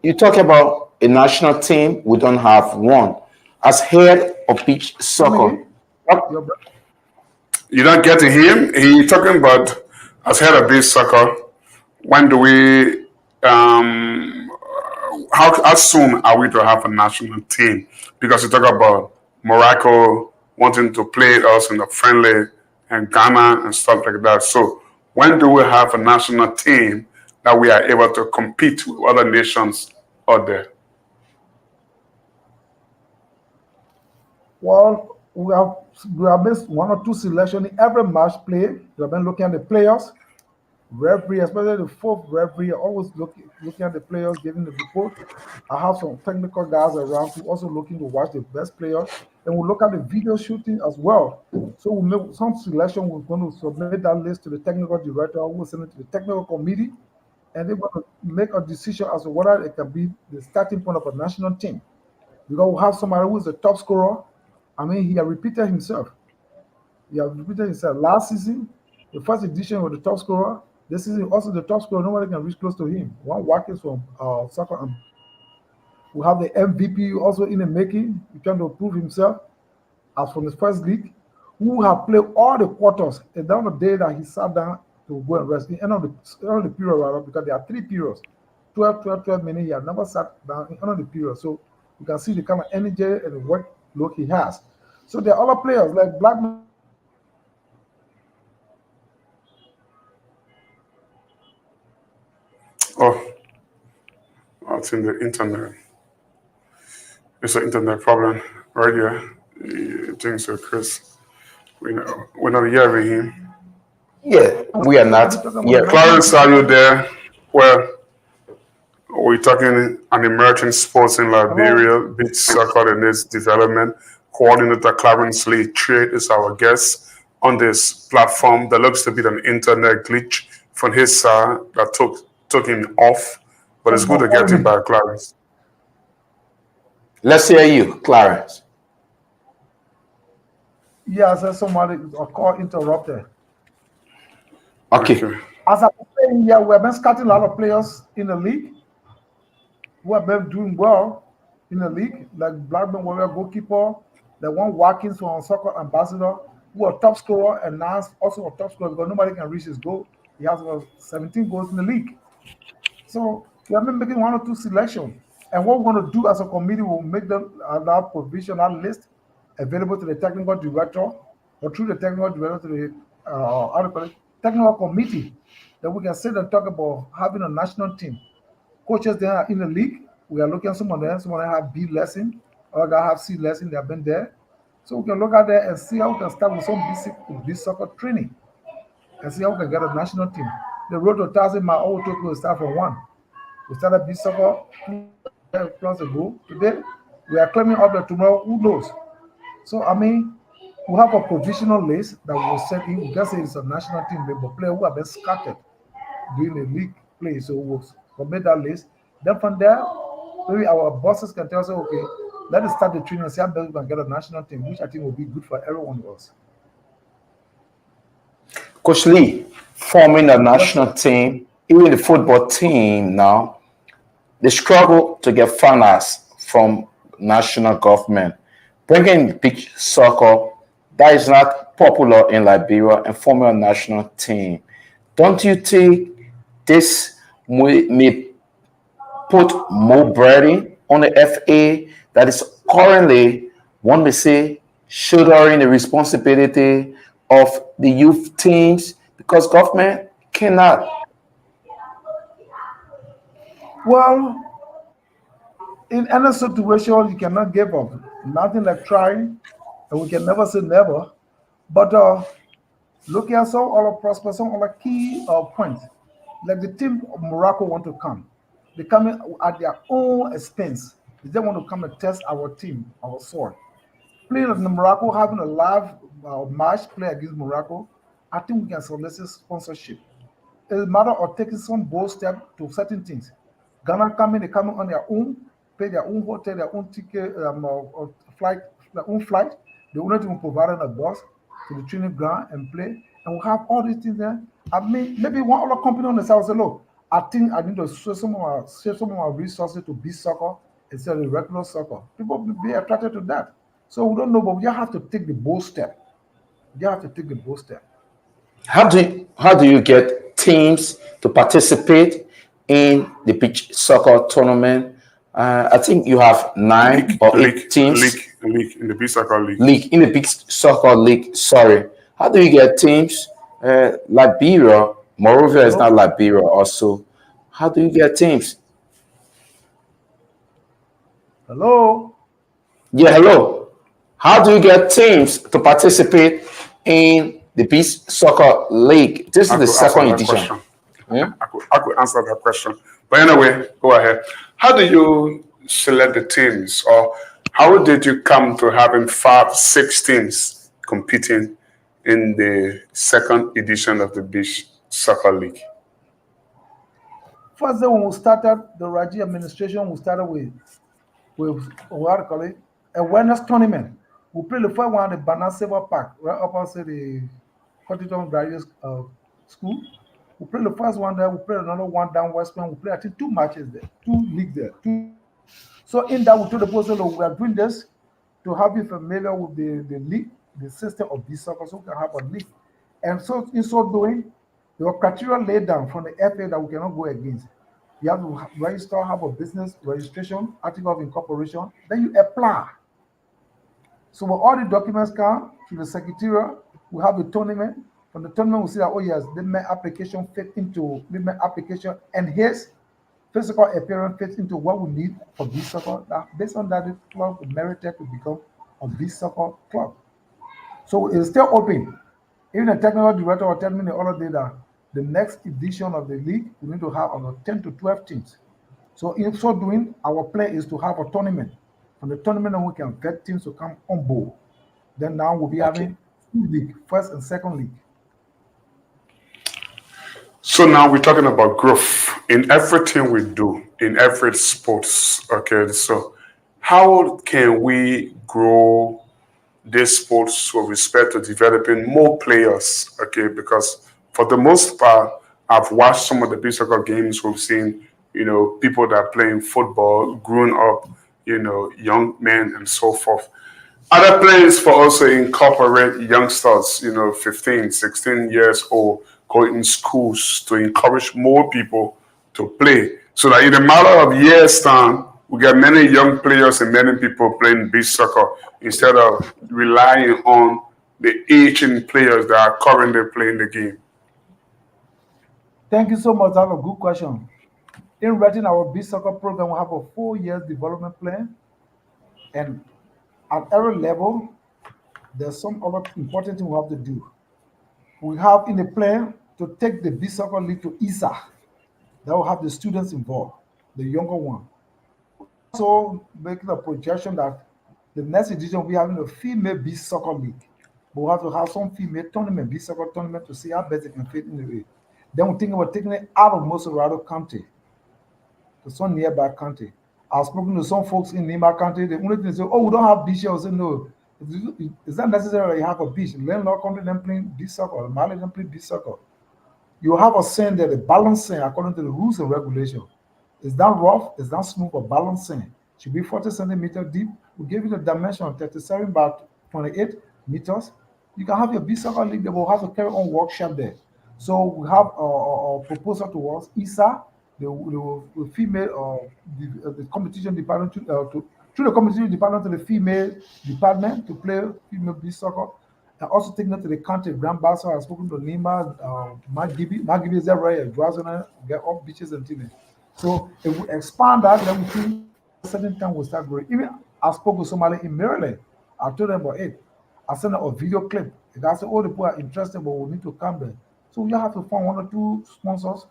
you talk about a national team, we don't have one. As head of beach Come soccer, again? what, Your bro- You're not getting him. He talking about as head of beach soccer. When do we? How soon are we to have a national team? Because you talk about Morocco wanting to play us in the friendly and Ghana and stuff like that. So when do we have a national team that we are able to compete with other nations out there? Well, we have missed one or two selection in every match play. We have been looking at the players, referee, especially the fourth referee, always looking at the players, giving the report. I have some technical guys around who also looking to watch the best players. And we look at the video shooting as well. So we make some selection. We're going to submit that list to the technical director. We'll send it to the technical committee, and they're going to make a decision as to whether it can be the starting point of a national team. Because we have somebody who is a top scorer. I mean, he has repeated himself. He has repeated himself. Last season, the first edition was the top scorer. This season, also the top scorer. Nobody can reach close to him. One Watkins from soccer. We have the MVP also in the making. He's trying to prove himself as from his first league. Who have played all the quarters. And then the day that he sat down to go and rest, the end of the period, rather, because there are three periods 12, 12, 12 minutes. He has never sat down in end of the period. So you can see the kind of energy and the workload he has. So there are other players like Blackman. Oh, I think the internet. It's an internet problem right here. I think so, Chris. We're not hearing him. Yeah, And we are we'll be not. talking about the Yeah. national Clarence, team. are you there? Well, we're talking an emerging sports in Hello. Liberia, beach soccer and its development. Coordinator Clarence Lee Trade is our guest on this platform. There looks to be an internet glitch from his side that took him off, but it's good Someone to get calling him me. back, Clarence. Let's hear you, Clarence. Yeah, I said somebody a call interrupted. Okay. Okay. As I'm saying, yeah, we have been scouting a lot of players in the league who have been doing well in the league, like Blackburn Warrior goalkeeper, the one Watkins from Soccer Ambassador, who are top scorer and now is also a top scorer because nobody can reach his goal. He has about 17 goals in the league. So we have been making one or two selections. And what we're going to do as a committee, we'll make our provisional list available to the technical director or through the technical director to the how do you call it, technical committee that we can sit and talk about having a national team. Coaches that are in the league, we are looking at some of them. Some of them have B lesson, other guys have C lesson, they have been there. So we can look at that and see how we can start with some basic B soccer training and see how we can get a national team. The road to 1,000 mile all took will start from one. We started beach soccer plus ago. Today, we are claiming up the tomorrow. Who knows? So, I mean, we have a provisional list that we will send in. We can say it's a national team, but players who have been scattered during the league play. So, we'll submit that list. Then from there, maybe our bosses can tell us, okay, let us start the training and see how best we can get a national team, which I think will be good for every one of us. Coach Lee, forming a Yes, sir. national team, even the football team now, they struggle to get finance from national government. Bringing beach soccer, that is not popular in Liberia, and forming a national team. Don't you think this may put more burden on the FA that is currently, one may say, shouldering the responsibility of the youth teams because government cannot. Well, in any situation, you cannot give up. Nothing like trying, and we can never say never. But look at some other prospects, some other key points. Like the team of Morocco want to come. They come in at their own expense. They want to come and test our team, our sword. Playing in Morocco, having a live match play against Morocco, I think we can solicit sponsorship. It's a matter of taking some bold step to certain things. Ghana coming, they coming on their own, pay their own hotel, their own ticket, or flight, their own flight. The only thing providing a bus to the training ground and play. And we have all these things there. I mean, maybe one other company on the side will say, look, I think I need to save some of my resources to be soccer instead of regular soccer. People will be attracted to that. So we don't know, but we just have to take the bold step. You have to take the bold step. How do you get teams to participate in the beach soccer tournament? I think you have nine League, or league, eight teams. league in the beach soccer league. League in the big soccer league. Sorry, how do you get teams? Liberia, Morovia is not Hello? Liberia. Also, how do you get teams? Hello? Yeah, hello. How do you get teams to participate in the beach soccer league? This is I the could answer second that edition. question. Yeah? I could answer that question. But anyway, go ahead. How do you select the teams, or how did you come to having 5, 6 teams competing in the second edition of the Beach Soccer League? First day when we started the Raji administration, we started with what do you call it? Awareness tournament. We played the first one at the Banana Silver Park, right opposite the Cotton Graduate School. We played the first one there, we played another one down West Point. We played I think two matches there, two leagues there. So in that we told the person that we are doing this to have you familiar with the league, the system of this soccer, so we can have a league. And so in so doing, there were criteria laid down from the FA that we cannot go against. You have to register, have a business registration, article of incorporation, then you apply. So when all the documents come to the secretariat, we have a tournament. From the tournament, we see that, oh yes, my application fit into my application, and here's physical appearance fits into what we need for beach soccer, based on that, the club merited to become a beach soccer club. So it's still open. Even the technical director will tell me the other day that the next edition of the league, we need to have about 10 to 12 teams. So in so doing, our plan is to have a tournament. From the tournament, then we can get teams to come on board. Then now we'll be Okay. having two league, first and second league. So now we're talking about growth in everything we do, in every sports. Okay, so how can we grow this sports with respect to developing more players? Okay, because for the most part, I've watched some of the big soccer games. We've seen, people that are playing football, grown up, young men and so forth. Other plans for also incorporate youngsters, 15, 16 years old, go in schools to encourage more people to play. So that in a matter of years' time, we get many young players and many people playing beach soccer instead of relying on the aging players that are currently playing the game. Thank you so much. That's a good question. In writing our beach soccer program, we have a 4 years development plan, and at every level, there's some other important thing we have to do. We have in the plan to take the beach soccer league to ISA. That will have the students involved, the younger one. Also making a projection that the next edition we having a female beach soccer league. But we have to have some female tournament, beach soccer tournament, to see how best it can fit in the way. Then we think about taking it out of Mosorado County to some nearby county. I've spoken to some folks in nearby county. The only thing they say, oh, we don't have beach here. I say, no, it's not necessary that you have a beach. Landlord country them playing beach soccer, Mali them playing beach soccer. You have a sand there, the balancing according to the rules and regulations. Is that rough? Is that smooth or balancing? Should be 40 centimeter deep. We give you the dimension of 37 by 28 meters. You can have your beach soccer league. They will have to carry on workshop there. So we have a proposal towards ISA, the female, the competition department to through the competition department to the female department to play female beach soccer. And also taking it to the country. Grand Bassa has spoken to Lima, Magibi. Magibi is there right? Drazana, get off beaches and things. So if we expand that, then we think a certain time we'll start growing. Even I spoke with somebody in Maryland. I told them about it. I sent them a video clip. And I said, all the people are interested, but we need to come there. So you have to find one or two sponsors.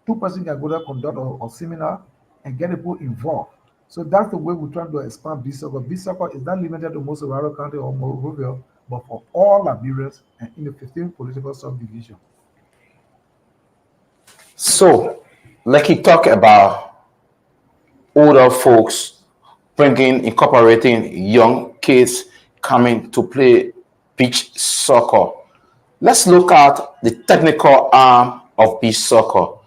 Two persons can go there, conduct a seminar, and get people involved. So that's the way we're trying to expand beach soccer. Beach soccer is not limited to Mosorado County or Monrovia, but for all Liberians and in the 15 political subdivision. So, like he talked about older folks incorporating young kids coming to play beach soccer. Let's look at the technical arm of beach soccer.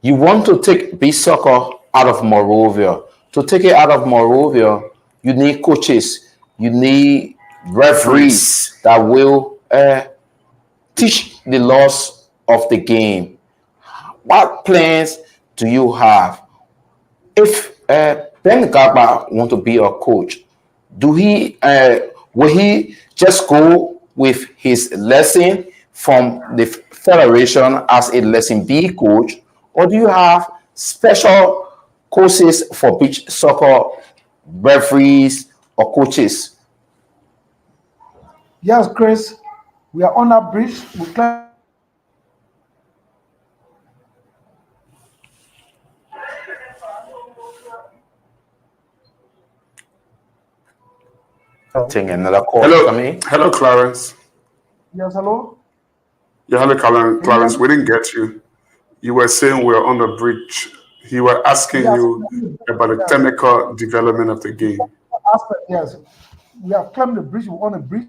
You want to take beach soccer out of Monrovia. To take it out of Monrovia, you need coaches, you need referees that will teach the laws of the game. What plans do you have? If Ben Gaba want to be a coach, will he just go with his lesson from the federation as a lesson B coach, or do you have special courses for beach soccer referees or coaches? Yes, Chris, we are on that bridge. We climb. Taking another call coming. Hello, Clarence. Yes, hello. Yeah, hello, Clarence. We didn't get you. You were saying we're on the bridge. He was asking Yes, you about the technical development of the game. aspect, yes. We have climbed the bridge. We're on the bridge.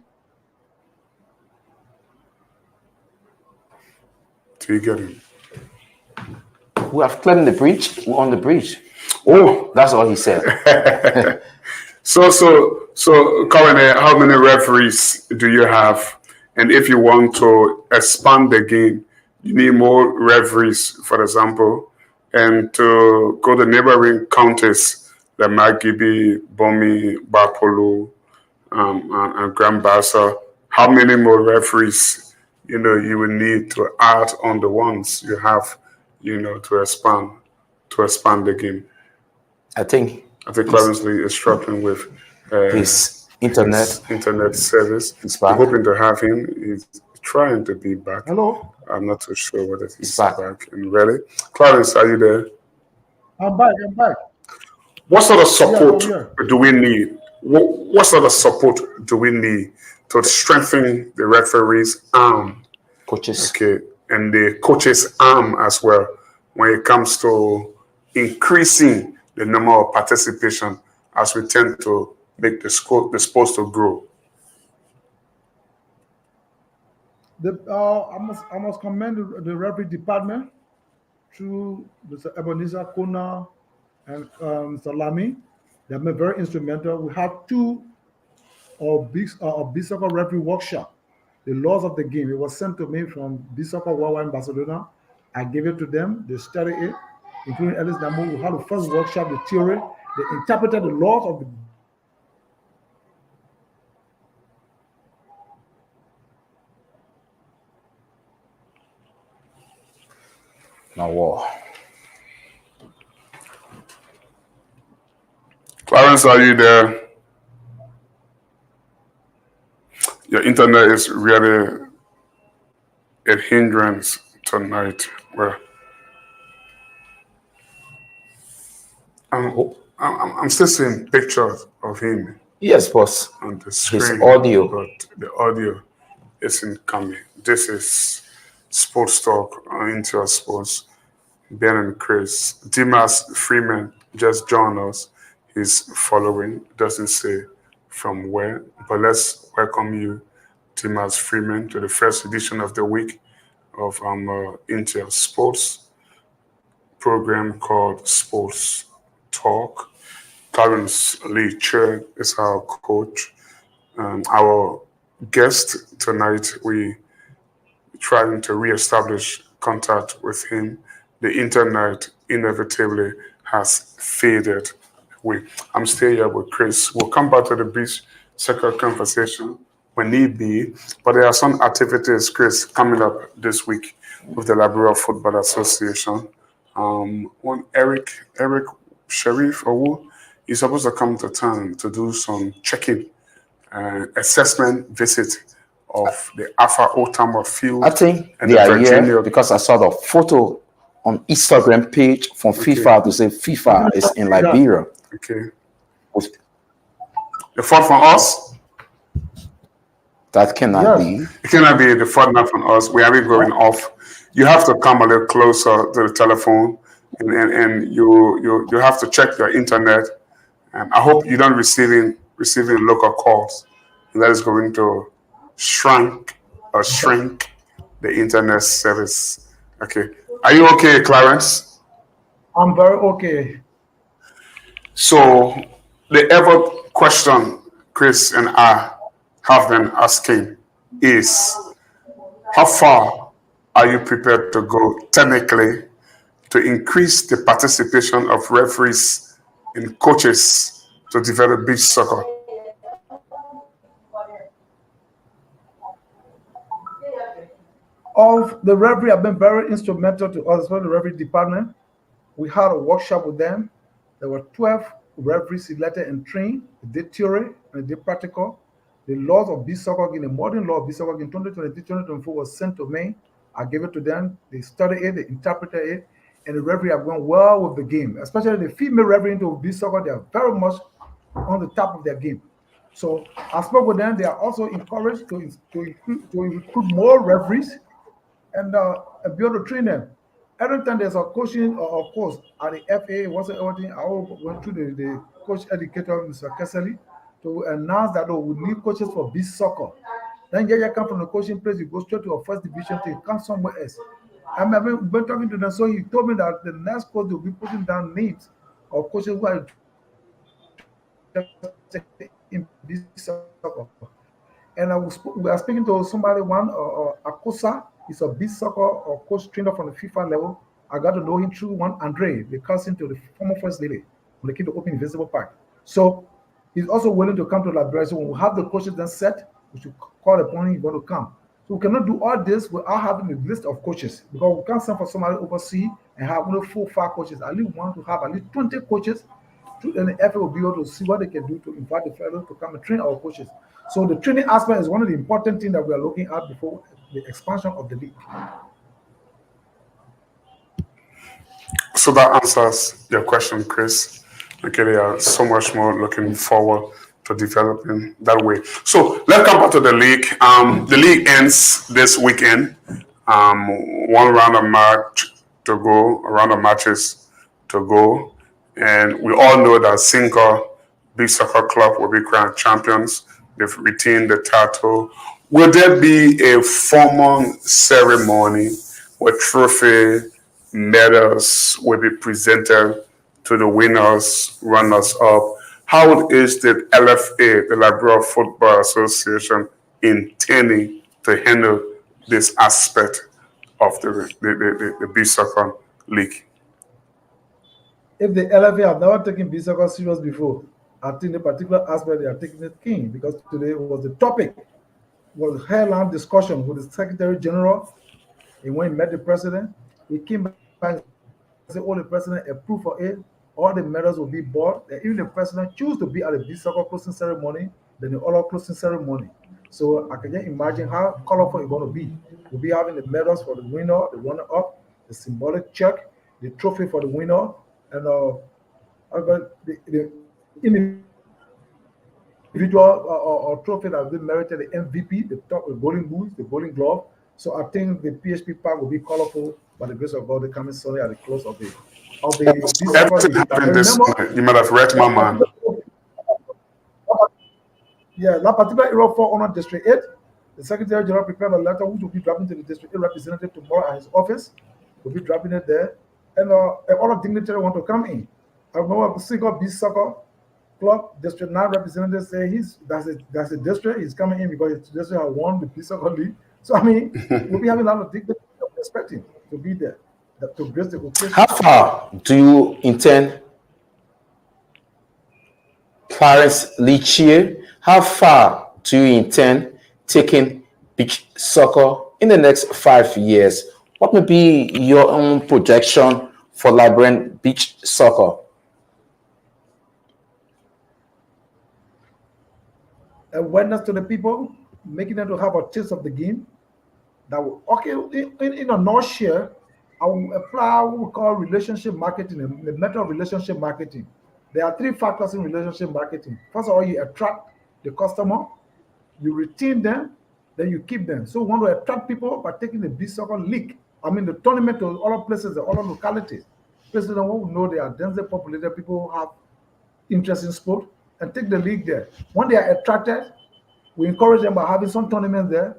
Do you get him? We have climbed the bridge. We're on the bridge. Oh, That's all he said. so, Colin, how many referees do you have? And if you want to expand the game, you need more referees, for example, and to go to neighboring counties like Magibi, Bomi, Bapolo, and Grand Bassa. How many more referees, you will need to add on the ones you have, to expand? to expand the game. I think I think Clarence Lee is struggling with his internet his internet service. is We're back. hoping to have him. He's trying to be back. Hello, I'm not too sure whether he's back. back. And really, Clarence, are you there? I'm back. I'm back. What sort of support Yeah, do we need? What sort of support do we need to strengthen the referee's arm, Coaches. okay, and the coach's arm as well when it comes to increasing the number of participation as we tend to make the sports to grow? I must commend the referee department through Mr. Ebenezer Kona and Mr. Lamy. They have been very instrumental. We have two big soccer referee workshop. The laws of the game. It was sent to me from Big Soccer Worldwide in Barcelona. I gave it to them. They studied it, including Ellis Namu. We had the first workshop, the theory. They interpreted the laws of the No war. Clarence, are you there? Your internet is really a hindrance tonight. Well, I'm still seeing pictures of him Yes, boss. on the screen. audio. But the audio isn't coming. This is Sports Talk on Intel Sports. Ben and Chris. Dimas Freeman just joined us. He's following. Doesn't say from where, but let's welcome you, Dimas Freeman, to the first edition of the week of Intel Sports program called Sports Talk. Clarence Lee Chair is our coach. Our guest tonight, we trying to reestablish contact with him. The internet inevitably has faded away. I'm still here with Chris. We'll come back to the beach soccer conversation when need be, but there are some activities, Chris, coming up this week with the Liberia Football Association. One Eric Sharif Owu is supposed to come to town to do some checking assessment visit of the Alpha Otama field. I think and they the are here Virginia- because I saw the photo on Instagram page from FIFA to say FIFA is in Liberia. Okay. The fault from us? That cannot Yes. be. It cannot be the fault not from us. We haven't going off. You have to come a little closer to the telephone, and you have to check your internet. And I hope you don't receiving local calls. And that is going to shrink the internet service. Okay. Are you okay, Clarence? I'm very okay. So the ever question Chris and I have been asking is, how far are you prepared to go technically to increase the participation of referees and coaches to develop beach soccer? Of the referee have been very instrumental to us, especially the referee department. We had a workshop with them. There were 12 referees selected and trained. They did theory and they did practical. The laws of beach soccer game, the modern law of beach soccer game 2023-2024 was sent to me. I gave it to them. They studied it, they interpreted it, and the referee have gone well with the game. Especially the female referee into beach soccer, they are very much on the top of their game. So I spoke with them. They are also encouraged to recruit more referees and be able to train them. Every time there's a coaching or course at the FA, what's everything, I went through the coach educator, Mr. Kessely, to announce that we need coaches for beach soccer. Then you come from the coaching place, you go straight to a first division team, come somewhere else. I've been talking to them, so he told me that the next coach will be putting down names of coaches who are in beach soccer. And we are speaking to somebody, Akosa. He's a beach soccer or coach trainer from the FIFA level. I got to know him through one Andre, the cousin to the former first lady when they came to open Invisible Park. So he's also willing to come to Liberia. So when we have the coaches then set, we should call upon him, he's going to come. So we cannot do all this without having a list of coaches because we can't send for somebody overseas and have only 4 or 5 coaches. At least we want to have at least 20 coaches. Then the FA will be able to see what they can do to invite the fellows to come and train our coaches. So the training aspect is one of the important things that we are looking at before the expansion of the league. So that answers your question, Chris. Okay, they are so much more looking forward to developing that way. So let's come back to the league. The league ends this weekend. One round of match to go, a round of matches to go. And we all know that Cinco Beach Soccer Club will be crowned champions. They've retained the title. Will there be a formal ceremony where trophy medals will be presented to the winners, runners up? How is the LFA, the Liberia Football Association, intending to handle this aspect of the Beach Soccer League? If the LFA have never taken beach soccer serious before, I think the particular aspect they are taking it keen because today was the topic, was held-on discussion with the Secretary General. And when he met the president, he came back and said, "All the president approved for it, all the medals will be bought. And even the president choose to be at the beach soccer closing ceremony, then the other closing ceremony." So I can just imagine how colorful it's going to be. We'll be having the medals for the winner, the runner-up, the symbolic check, the trophy for the winner, and the individual or trophy that has been merited, the MVP, the top, the golden boots, the golden glove. So I think the PHP Park will be colorful by the grace of God. The coming Sunday at the close of the Everything happened this morning. You might have read my mind. Yeah, that particular era for Honor District 8, the Secretary General prepared a letter which will be dropping to the District 8 representative tomorrow at his office. We'll be dropping it there. And all of dignitaries want to come in. I remember Cinco Beach Soccer Club District 9 representative say that's a district. He's coming in because the district has won the Beach Soccer League. So I mean, we'll be having a lot of dignitaries expecting to be there to grace the occasion. How far do you intend, Clarence Lichie, how far do you intend taking beach soccer in the next 5 years? What may be your own projection for Liberian beach soccer? Awareness to the people, making them to have a taste of the game. That will, okay, in a nutshell, I will apply what we call relationship marketing, the method of relationship marketing. There are 3 factors in relationship marketing. First of all, you attract the customer, you retain them, then you keep them. So we want to attract people by taking the beach soccer league. I mean, the tournament to other places, the other localities. Places that we know they are densely populated, people who have interest in sport, and take the league there. When they are attracted, we encourage them by having some tournaments there.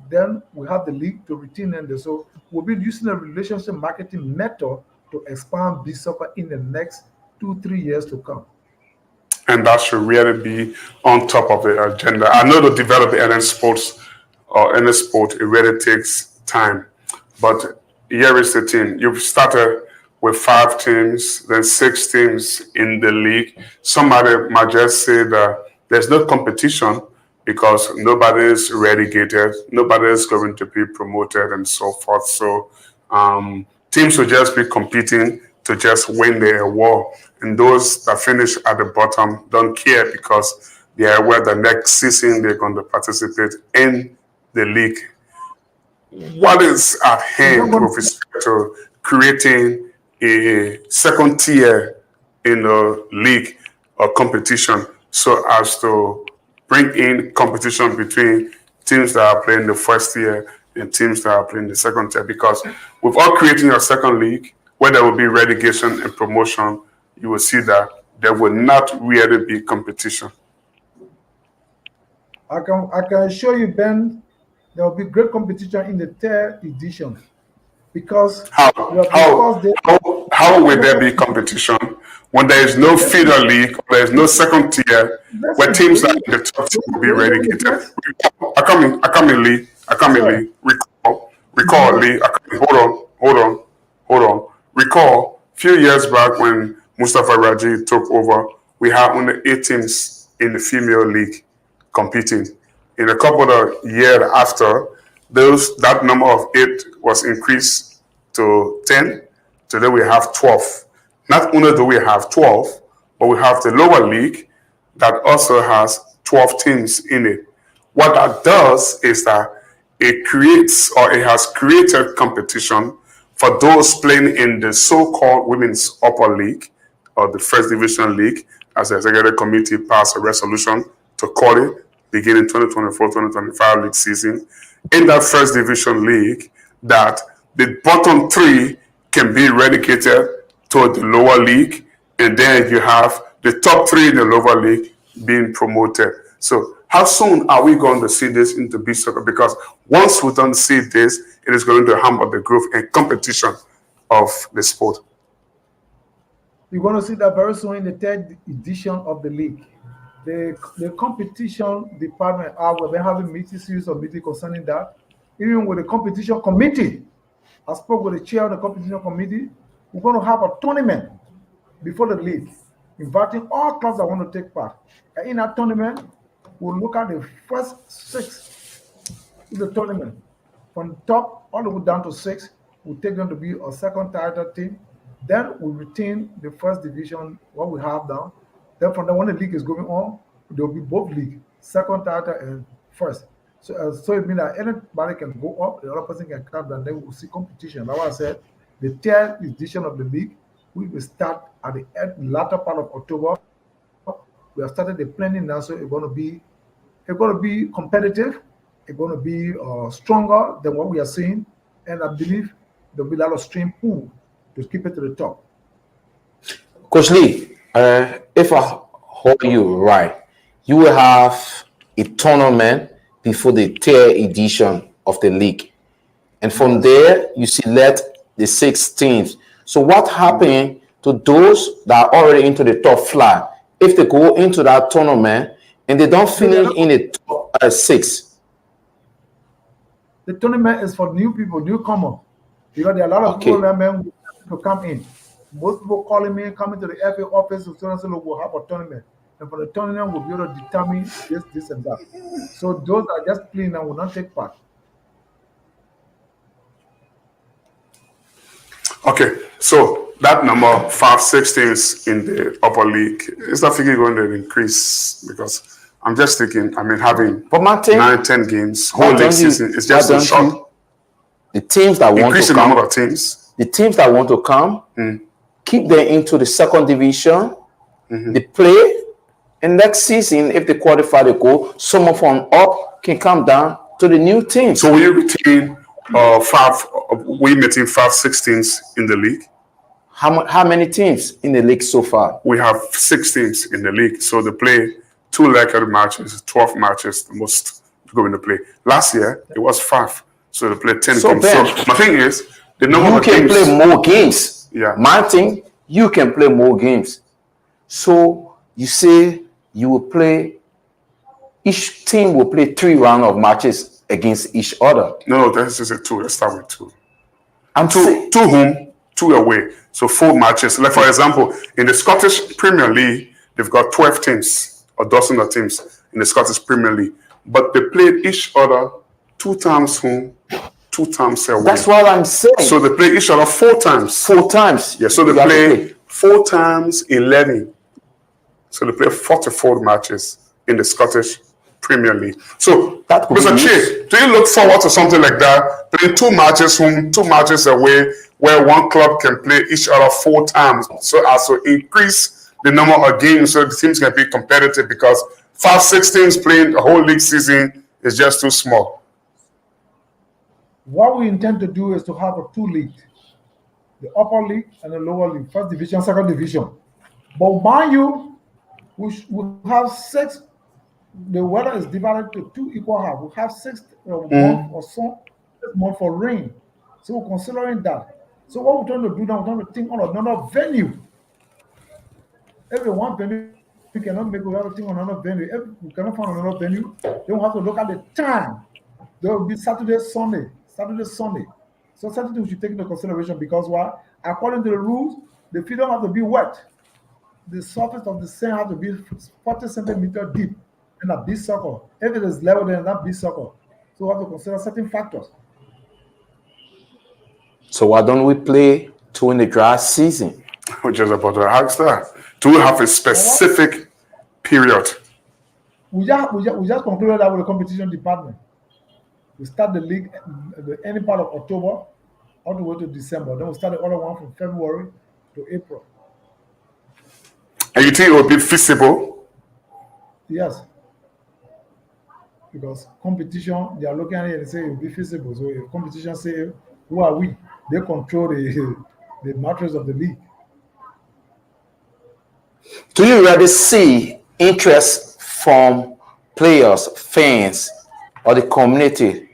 Then we have the league to retain them there. So we'll be using a relationship marketing method to expand beach soccer in the next 2-3 years to come. And that should really be on top of the agenda. I know to develop any sports or any sport, it really takes time. But here is the thing. You've started with 5 teams, then 6 teams in the league. Somebody might just say that there's no competition because nobody is relegated, nobody is going to be promoted and so forth. So teams will just be competing to just win the award. And those that finish at the bottom don't care because they are aware that next season they're going to participate in the league. What is at hand with respect to creating a second tier in the league or competition so as to bring in competition between teams that are playing the first tier and teams that are playing the second tier? Because without creating a second league where there will be relegation and promotion, you will see that there will not really be competition. I can assure you, Ben, there will be great competition in the 3rd edition because how will there be competition when there is no feeder league, there is no second tier, where teams that are in the top tier will be relegated? I come in, Lee. Recall, Lee. Hold on. Recall, a few years back when Mustafa Raji took over, we had only 8 teams in the female league competing. In a couple of years after, that number of 8 was increased to 10. Today we have 12. Not only do we have 12, but we have the lower league that also has 12 teams in it. What that does is that it creates, or it has created, competition for those playing in the so-called women's upper league or the first division league, as the executive committee passed a resolution to call it beginning 2024-2025 league season. In that first division league, that the bottom 3 can be relegated to the lower league, and then you have the top 3 in the lower league being promoted. So how soon are we going to see this into beach soccer? Because once we don't see this, it is going to hamper the growth and competition of the sport. You're going to see that very soon in the 3rd edition of the league. The competition department, we've been having series of meetings concerning that. Even with the competition committee, I spoke with the chair of the competition committee. We're going to have a tournament before the league, inviting all clubs that want to take part. And in that tournament, we'll look at the first 6 in the tournament. From top all the way down to 6, we'll take them to be a second title team. Then we'll retain the first division, what we have now. Then from there, when the league is going on, there will be both league, second title and first. So it means that anybody can go up, the other person can come, and then we'll see competition. Like I said, the 3rd edition of the league, we will start at the latter part of October. We have started the planning now, so it's going to be competitive. It's going to be stronger than what we are seeing, and I believe there will be a lot of stream pool to keep it to the top. Coach Lee, if I heard you right, you will have a tournament before the 3rd edition of the league, and from there you select the 6 teams. So what happened to those that are already into the top flight if they go into that tournament and they don't finish in the top 6? The tournament is for new people, newcomer. Because there are a lot of people that to come in. Most people calling me, coming to the FA office, so we'll have a tournament. And for the tournament, we'll be able to determine this, and that. So those are just playing and will not take part. Okay, so that number 5, 6 teams in the upper league, is that figure going to increase? Because I'm just thinking, having 9, 10 games, whole league season, it's just so short. The teams that want to come, increase the number of teams. The teams that want to come, keep them into the 2nd division. They play, and next season, if they qualify to go, someone from up can come down to the new team. So will you retain 5, 6 teams in the league? How many teams in the league so far? We have 6 teams in the league. So they play 2 legged matches, 12 matches, the most going to play. Last year, it was 5. So they play 10 games. Ben, so my thing is, the number of games. You can play more games. Yeah. My thing, you can play more games. So you say you will play, each team will play 3 rounds of matches against each other. No, this is a 2. Let's start with 2. And 2 home, 2 away. So 4 matches. Like for example, in the Scottish Premier League, they've got 12 teams, or dozen of teams in the Scottish Premier League. But they played each other 2 times home, 2 times away. That's what I'm saying. So they play each other 4 times. 4 times. Yeah, so they play 4 times 11. So they play 44 matches in the Scottish Premier League. So, Mr. Che, do you look forward to something like that? Playing 2 matches home, 2 matches away, where one club can play each other 4 times, so as to increase the number of games so the teams can be competitive, because 5, 6 teams playing the whole league season is just too small. What we intend to do is to have a 2 leagues, the upper league and the lower league, first division, second division. But mind you, we have 6. The weather is divided to 2 equal halves. We have 6 months or so, 6 months for rain. So we're considering that. So what we're trying to do now, we're trying to think on another venue. Every one venue, we cannot make, we have to think on another venue. If we cannot find another venue, then we have to look at the time. There will be Saturday, Sunday. So Saturday we should take into consideration, because why? According to the rules, the field don't have to be wet. The surface of the sand has to be 40 centimeters deep in a beach soccer. If it is level, then not beach soccer. So we have to consider certain factors. So why don't we play during the dry season? Which is about to ask that. Do we have a specific period? We just concluded that with the competition department. We start the league at the any part of October all the way to December. Then we start the other one from February to April. And you think it will be feasible? Yes. Because competition, they are looking at it and say it will be feasible. So if competition say, who are we? They control the matters of the league. Do you already see interest from players, fans, or the community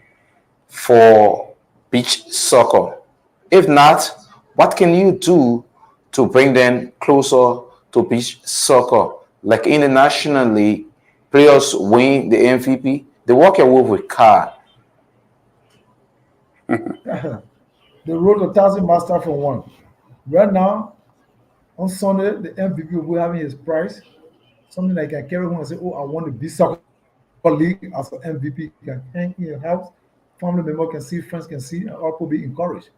for beach soccer? If not, what can you do to bring them closer to beach soccer? Like internationally, players win the MVP, they walk away with car. The road to 1,000 master from one. Right now, on Sunday, the MVP will be having his prize. Something like I carry home and say, oh, I want to be soccer league as an MVP. You can hang in your house, family member can see, friends can see, and all people be encouraged.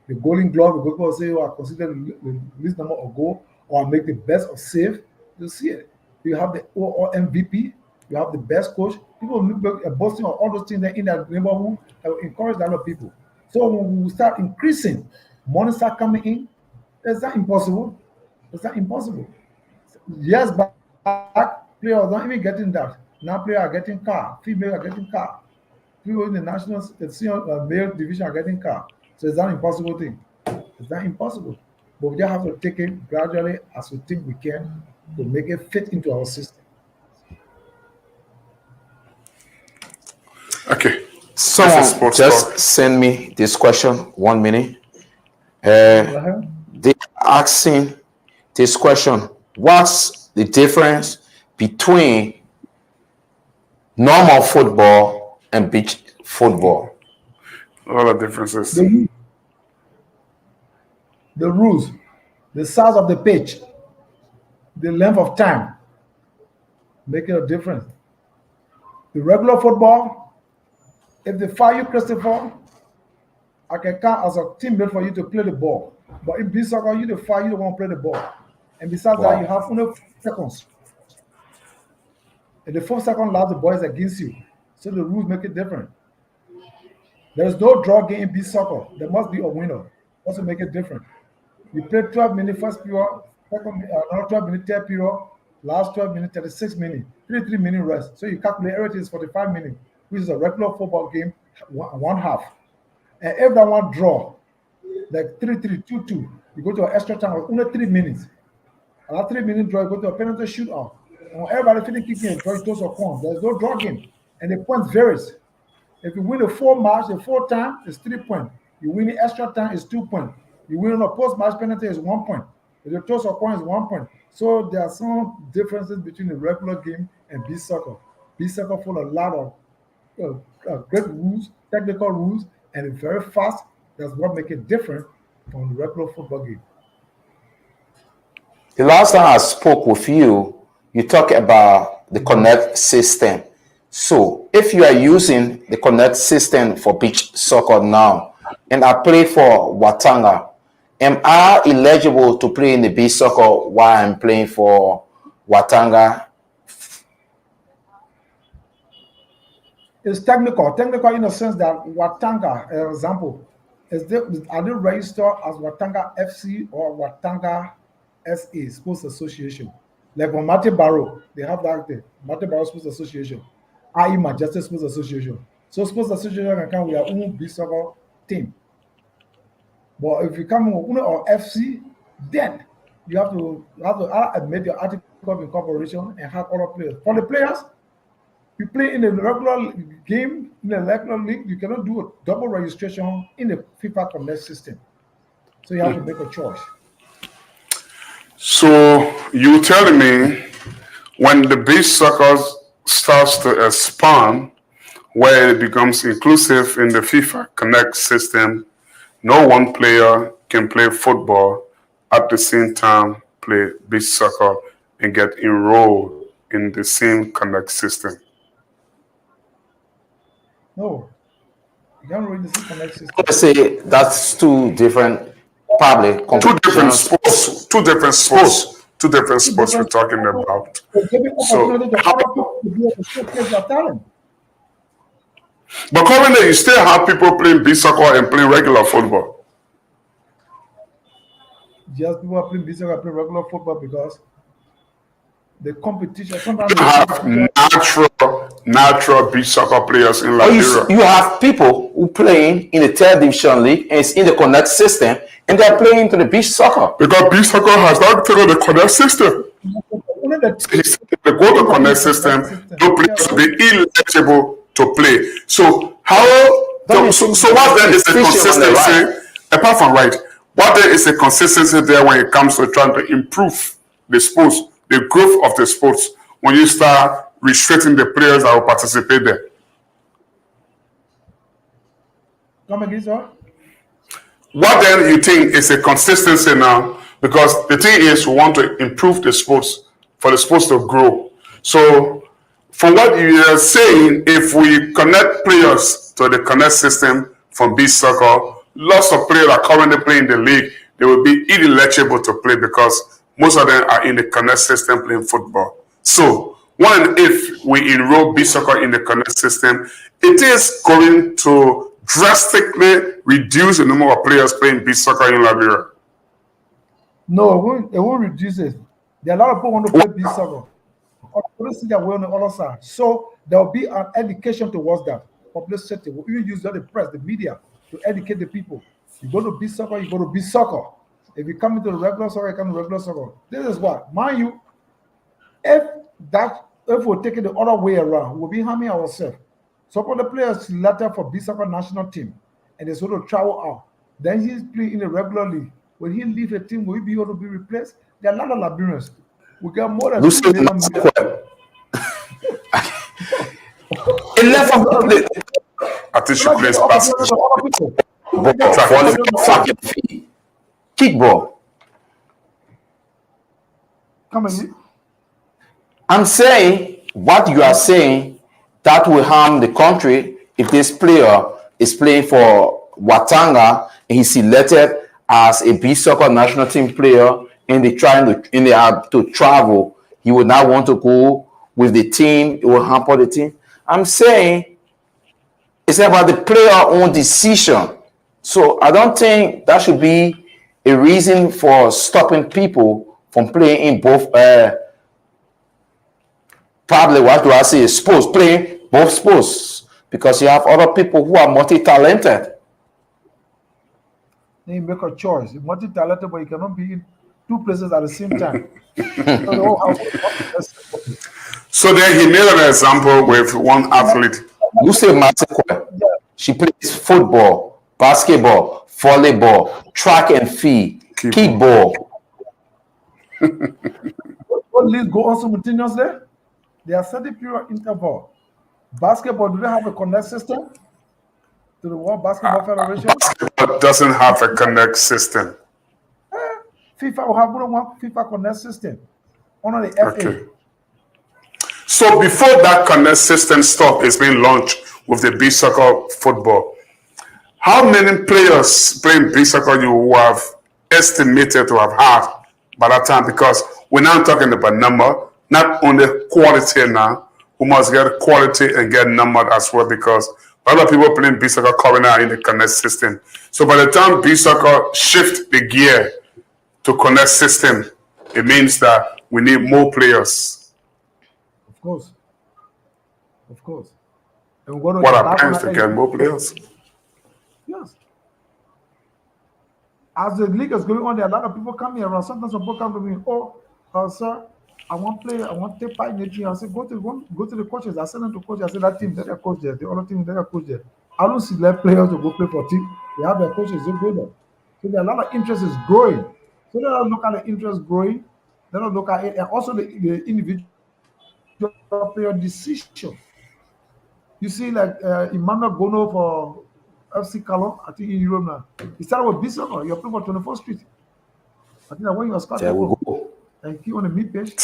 The golden glove, the goalkeeper say, oh, I consider the least number of goal, or I make the best of save. You see it. You have the all MVP, you have the best coach. People boasting of all those things that in that neighborhood that will encourage a lot of people. So when we start increasing, money start coming in, it's not impossible. It's not impossible. Years back, players not even getting that. Now players are getting car, female are getting car. People in the national senior male division are getting car. So it's not an impossible thing. It's not impossible. But we just have to take it gradually as we think we can to make it fit into our system. Okay. Someone sports just talk. send me this question, 1 minute. Uh-huh. They asking this question: what's the difference between normal football and beach football? A lot of differences. The rules, the size of the pitch, the length of time make it a difference. The regular football, if they fire you, Christopher, I can count as a teammate for you to play the ball. But in beach soccer, you the fire, you don't want to play the ball. And besides that, you have only 4 seconds. And the 4 second last, the ball is against you. So the rules make it different. There is no draw game in beach soccer. There must be a winner. Also make it different. You play 12 minutes first period, another 12 minutes third period, last 12 minutes, 36 minutes, 3 minute rest. So you calculate everything is 45 minutes, which is a regular football game, one half. And if that one draw, like 3-3, 2-2, you go to an extra time of only 3 minutes. And that 3 minute draw, you go to a penalty shootout. And when everybody feeling kicking and drawing toes or points, there's no draw game. And the points varies. If you win the 4 match, the 4 time is 3 points. You win the extra time is 2 points. You win on a post-match penalty is 1 point. If the toss or point is 1 point. So there are some differences between the regular game and beach soccer. Beach soccer full of a lot of great rules, technical rules, and it's very fast. That's what makes it different from the regular football game. The last time I spoke with you, you talked about the Connect system. So if you are using the Connect system for beach soccer now, and I play for Watanga, am I eligible to play in the beach soccer while I'm playing for Watanga? It's technical in the sense that Watanga, for example, are they registered as Watanga FC or Watanga SA, Sports Association? Like for Mate Barrow, they have that thing, Mate Barrow Sports Association, i.e. Majestic Sports Association. So Sports Association can come with their own beach soccer team. But if you come with UNO or FC, then you have to admit your article of incorporation and have other players. For the players, you play in a regular game, in a regular league, you cannot do a double registration in the FIFA Connect system. So you have to make a choice. So you telling me when the beach soccer starts to expand, where it becomes inclusive in the FIFA Connect system, no one player can play football at the same time play beach soccer and get enrolled in the same Connect system. No, You can't really see connect system. Let's say that's two different public Two different competitions. sports. Two different sports. Two different sports we're talking about. So giving So, opportunity to how- other people to be able to showcase their talent. But currently, you still have people playing beach soccer and playing regular football. Just people are playing beach soccer, play regular football because the competition sometimes You have natural beach soccer players in Or Liberia. you have people who playing in the third division league and it's in the connect system and they're playing to the beach soccer. Because beach soccer has not taken the connect system. only the They go to connect system, those players will be ineligible to play. So how? So what then is the consistency? Apart from right, what then is the consistency there when it comes to trying to improve the sports, the growth of the sports? When you start restricting the players that will participate there. come again, sir. What then you think is a consistency now? Because the thing is, we want to improve the sports for the sports to grow. So, from what you are saying, if we connect players to the connect system from beach soccer, lots of players are currently playing the league. They will be ineligible to play because most of them are in the connect system playing football. So, one, if we enroll beach soccer in the connect system, it is going to drastically reduce the number of players playing beach soccer in Liberia. No, it won't reduce it. There are a lot of people who want to play beach soccer. People see that way on the other side. So there will be an education towards that. Publicity. We even use the press, the media, to educate the people. You go to beach soccer, you go to beach soccer. If you come into the regular soccer, you come to regular soccer. This is what, mind you, if we're taking the other way around, we'll be harming ourselves. Some of the players selected for beach soccer national team, and they sort of travel out. Then he's playing in the regular league. When he leave a team, will he be able to be replaced? There are a lot of Liberians. We got more than Lucy 2 million. It left from the I think she plays basketball. volleyball, track and field, kickball. Come again. I'm saying what you are saying that will harm the country if this player is playing for Watanga and he's selected as a beach soccer national team player and they have to travel. He would not want to go with the team. It will hamper the team. I'm saying it's about the player own decision. So I don't think that should be a reason for stopping people from playing in both probably what do I say sports, playing both sports, because you have other people who are multi-talented. Then you make a choice. You're multi-talented, but you cannot be in 2 places at the same time. So then he made an example with one athlete. Lucy Masekwe, she plays football, basketball, volleyball, track and field, kickball. What leagues go on simultaneously? There are 30 period interval. Basketball, do they have a connect system to the World Basketball Federation? Basketball doesn't have a connect system. FIFA will have one FIFA connect system under the FA. Okay. So before that connect system stuff is being launched with the beach soccer football, how many players playing beach soccer you have estimated to have had by that time? Because we're now talking about number, not only quality now. We must get quality and get numbered as well, because a lot of people playing beach soccer currently are in the connect system. So by the time beach soccer shift the gear to connect system, it means that we need more players. Of course. Of course. And we're going What are plans to get more players? Yes. As the league is going on, there are a lot of people coming around. Sometimes some people come to me, sir, I want to play, I want to take part in the team. I said, go to the coaches. I send them to coaches. I said, that team, they're coach there. The other team, they're coach there. I don't select players to go play for team. They have their coaches, they go there. So there are a lot of interest is growing. So let us look at the interest growing. Let us look at it, and also the individual player decision. You see, like Emmanuel Gono for FC Cologne, I think in Europe now. He started with Bissell, you're playing for 24th Street. I think that when you were scouting, There we go. and keep on the mid page.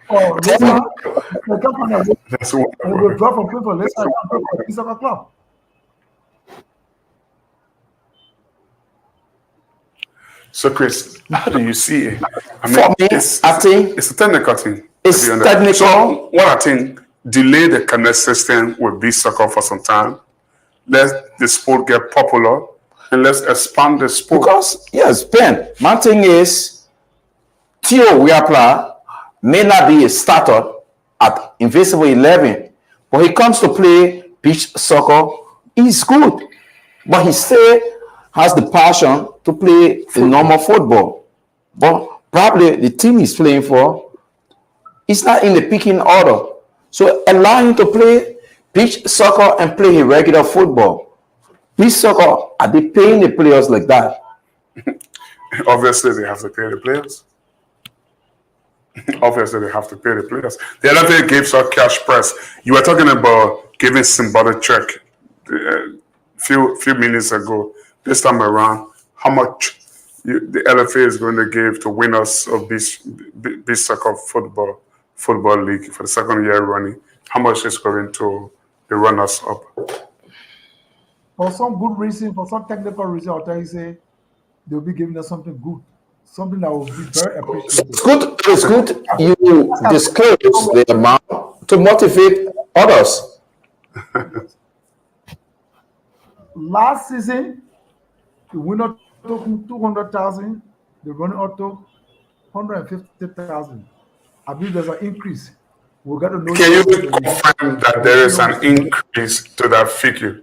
or later, they come from the That's and wonderful. withdraw from people. Later, I come from the soccer club. So, Chris, how do you see it? I mean, For me, I think it's a technical thing. it's to be honest. technical. So, what I think, delay the connect system with beach soccer for some time. Let the sport get popular, and let's expand the sport. Because yes, Ben, my thing is Theo Weapla may not be a starter at Invincible 11, but he comes to play beach soccer. He's good, but he still has the passion to play the normal football. But probably the team he's playing for is not in the picking order. So allow him to play beach soccer and play regular football. Beach soccer, are they paying the players like that? Obviously, they have to pay the players. Obviously, they have to pay the players. The other day gave us cash prize. You were talking about giving symbolic check few minutes ago. This time around, how much the LFA is going to give to winners of beach soccer football league for the second year running? How much is going to the runners up? For some good reason, for some technical reason, I'll tell you, say, they'll be giving us something good, something that will be very appreciated. It's good you disclose the amount to motivate others. Last season, the winner took 200,000, the runner took 150,000. I believe there's an increase. We got to know. Can you confirm that there is an increase to that figure?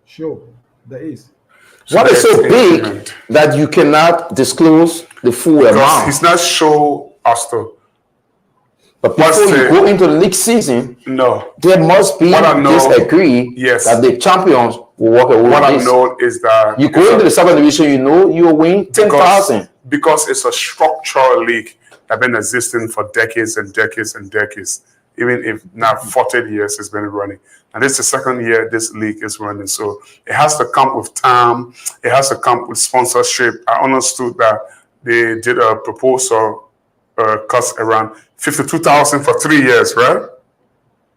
Sure, there is. What is so there's big increment. that you cannot disclose the full Because amount? he's not show us to. But what's before you the- go into the league season, No. there must be What I know- disagree yes. that the champions will walk away What with I this. know is that You go into the second division, you know you'll win 10,000. because it's a structural league that's been existing for decades and decades and decades. Even if now 40 years it's been running. And this is the second year this league is running. So it has to come with time. It has to come with sponsorship. I understood that they did a proposal cost around 52,000 for 3 years, right?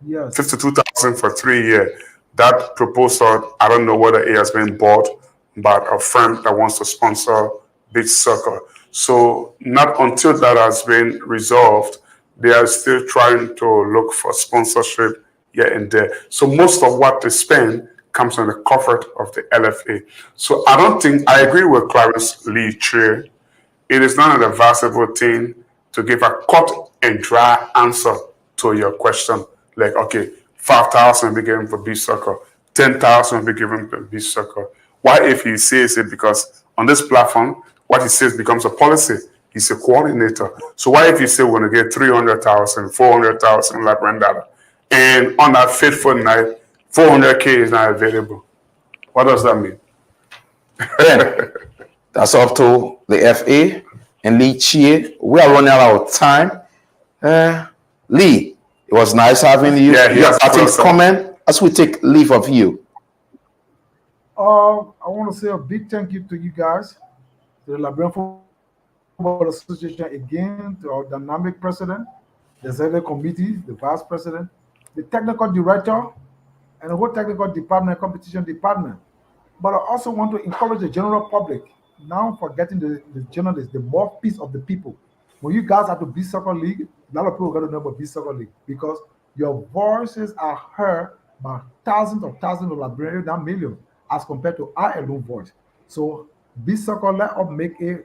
Yes. 52,000 for 3 years. That proposal, I don't know whether it has been bought by a firm that wants to sponsor beach soccer. So not until that has been resolved, they are still trying to look for sponsorship here and there. So most of what they spend comes from the comfort of the LFA. So I don't think, I agree with Clarence Lee Chair. It is not an advisable thing to give a cut and dry answer to your question. Like, okay, 5,000 will be given for beach soccer, 10,000 will be given for beach soccer. Why if he says it? Because on this platform, what he says becomes a policy. He's a coordinator. So why if you say we're going to get 300,000, 400,000 like Randall, and on that fateful night, 400K is not available? What does that mean? Then, that's up to the FA and Lee Chie. We are running out of time. Lee, it was nice having you. Yeah, You have yes, nothing awesome. comment as we take leave of you. I want to say a big thank you to you guys, to the Liberian Football Association again, to our dynamic president, the executive committee, the vice president, the technical director, and the whole technical department, competition department. But I also want to encourage the general public now for getting the journalists, the mouthpiece of the people. When you guys have the Beach Soccer League, a lot of people got to know about Beach Soccer League because your voices are heard by thousands of Liberians, not millions, as compared to our alone voice. So Beach Soccer, let us make a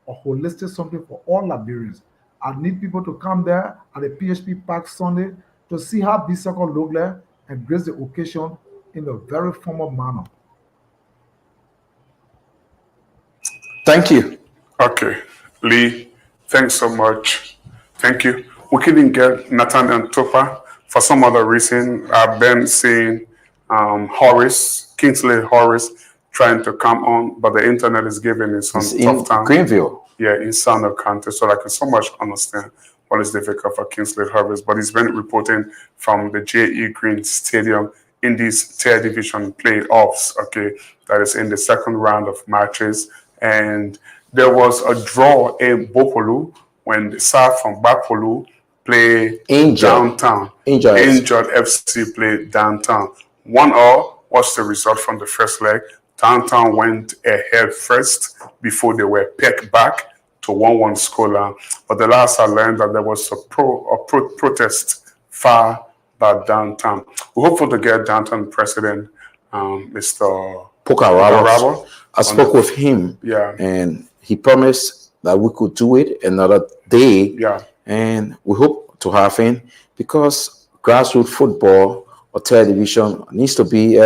holistic something for all Liberians. I need people to come there at the PHP Park Sunday to see how Beach Soccer look like and grace the occasion in a very formal manner. Thank you. Okay, Lee, thanks so much. Thank you. We couldn't get Nathan and Topa for some other reason. I've been seeing Kingsley Horace, trying to come on, but the internet is giving it some It's in tough time. Greenville. Yeah, in Sano County. So I can so much understand what is difficult for Kingsley Horace, but he's been reporting from the J.E. Green Stadium in these third division playoffs, okay, that is in the second round of matches. And there was a draw in Bopolu when the side from Bapolu played Injured. downtown. Injured. Injured FC played downtown. 1-1 was the result from the first leg. Downtown went ahead first before they were pegged back to 1-1 scoreline. But the last I learned that there was a protest far back downtown. We're hopeful to get downtown president, Mr. Pokarabo. I spoke with him, Yeah. and he promised that we could do it another day. Yeah. And we hope to have him, because grassroots football or television needs to be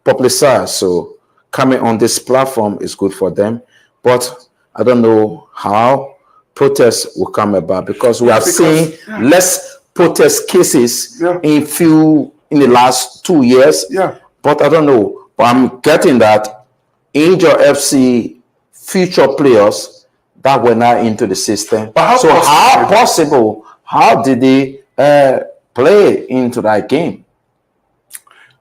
publicized. So coming on this platform is good for them. But I don't know how protests will come about, because we have seen less protest cases in the last 2 years. Yeah. But I don't know. But I'm getting that Angel FC future players that were not into the system. But how did they play into that game?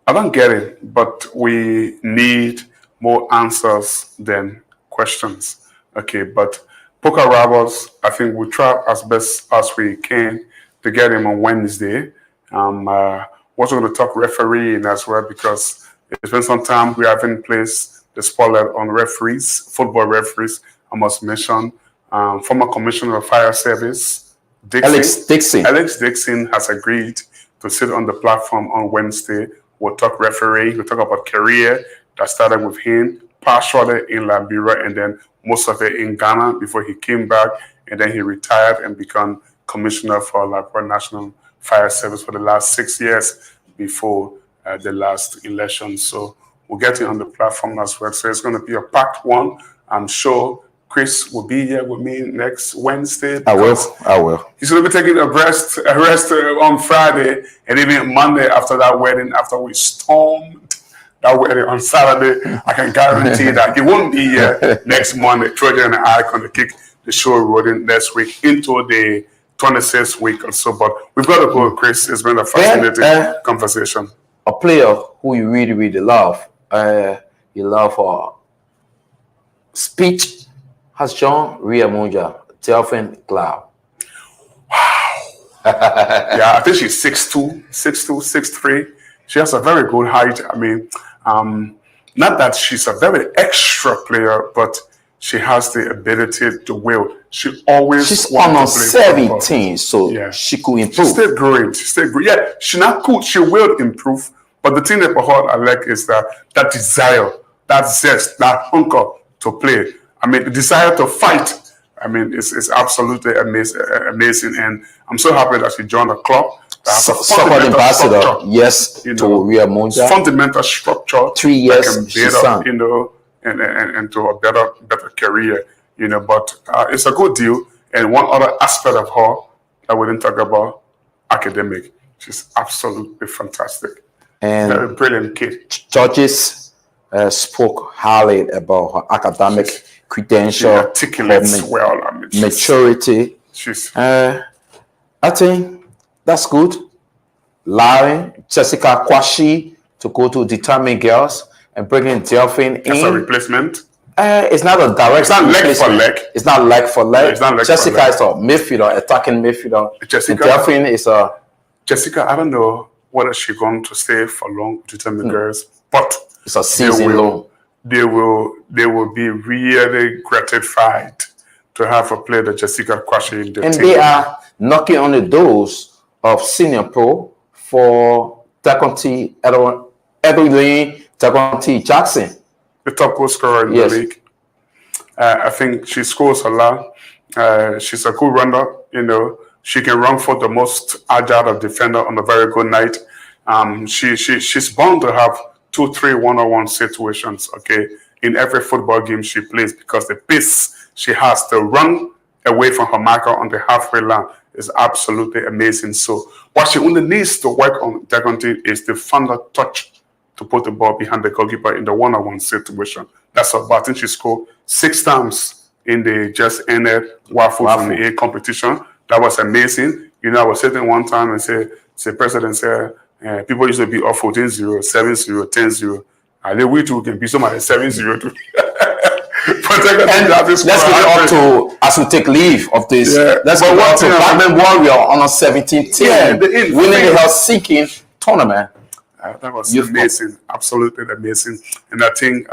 I don't get it, but we need more answers than questions. Okay, but Pokarabo, I think we try as best as we can to get him on Wednesday. We're also going to talk refereeing as well, because it's been some time we haven't placed the spotlight on referees, football referees. I must mention former Commissioner of Fire Service, Alex Dixon. Alex Dixon has agreed to sit on the platform on Wednesday. We'll talk referee. We'll talk about career that started with him, partially in Liberia, and then most of it in Ghana before he came back, and then he retired and became commissioner for Liberia National Fire Service for the last 6 years before the last election. So we'll get him on the platform as well. So it's going to be a packed one. I'm sure Chris will be here with me next Wednesday. I will. He's going to be taking a rest on Friday, and even Monday after that wedding, after we stormed that wedding on Saturday. I can guarantee that he won't be here next Monday. Trojan and I are going to kick the show rolling next week into the 26th week or so. But we've got to go, Chris. It's been a fascinating conversation. A player who you really, really love, you love speech, has John Riamonja, Delphin Cloud. Yeah, I think she's 6'2", 6'3". She has a very good height. I mean, not that she's a very extra player, but she has the ability to will. She's on 17, so yeah. She could improve. She's still growing. Yeah, she's not cool. She will improve. But the thing about her I like is that desire, that zest, that hunger to play. I mean, the desire to fight. I mean, it's absolutely amazing. And I'm so happy that she joined the club. Support ambassador, yes, to Riamonja. Fundamental structure. 3 years, that can build up, and to a better career, But it's a good deal. And one other aspect of her that we didn't talk about, academic. She's absolutely fantastic. And very brilliant kid. Judges spoke highly about her academic credential, she articulates well. I mean, maturity. I think that's good. Allowing Jessica Kwashi to go to Determined Girls and bringing Delphin in. As a replacement? It's not a direct replacement. It's not leg for leg. Jessica is a midfielder, attacking midfielder. Delphin is a... Jessica, I don't know whether she's going to stay for long, Determined Girls, but it's a season long. They will be really gratified to have a player that Jessica Kwashi in the and team. They are knocking on the doors of senior pro for Taconti Edwin Taconti Jackson, the top goal scorer in the league. I think she scores a lot. She's a good runner. She can run for the most agile of defender on a very good night. She's bound to have 2-3 one-on-one situations, okay, in every football game she plays, because the pace she has to run away from her marker on the halfway line is absolutely amazing. So what she only needs to work on is the final touch to put the ball behind the goalkeeper in the one-on-one situation. That's all. But I think she scored 6 times in the just ended Waffle from the A competition. That was amazing. I was sitting one time and the president said, people used to be off 14-0, 7-0, 10-0. And then we too can be somebody 7-0 too. And let's give it up to, as we take leave of this, let's give it up to Blackman Warrior on a 17 team, winning the Helsinki tournament. That was amazing, absolutely amazing. And I think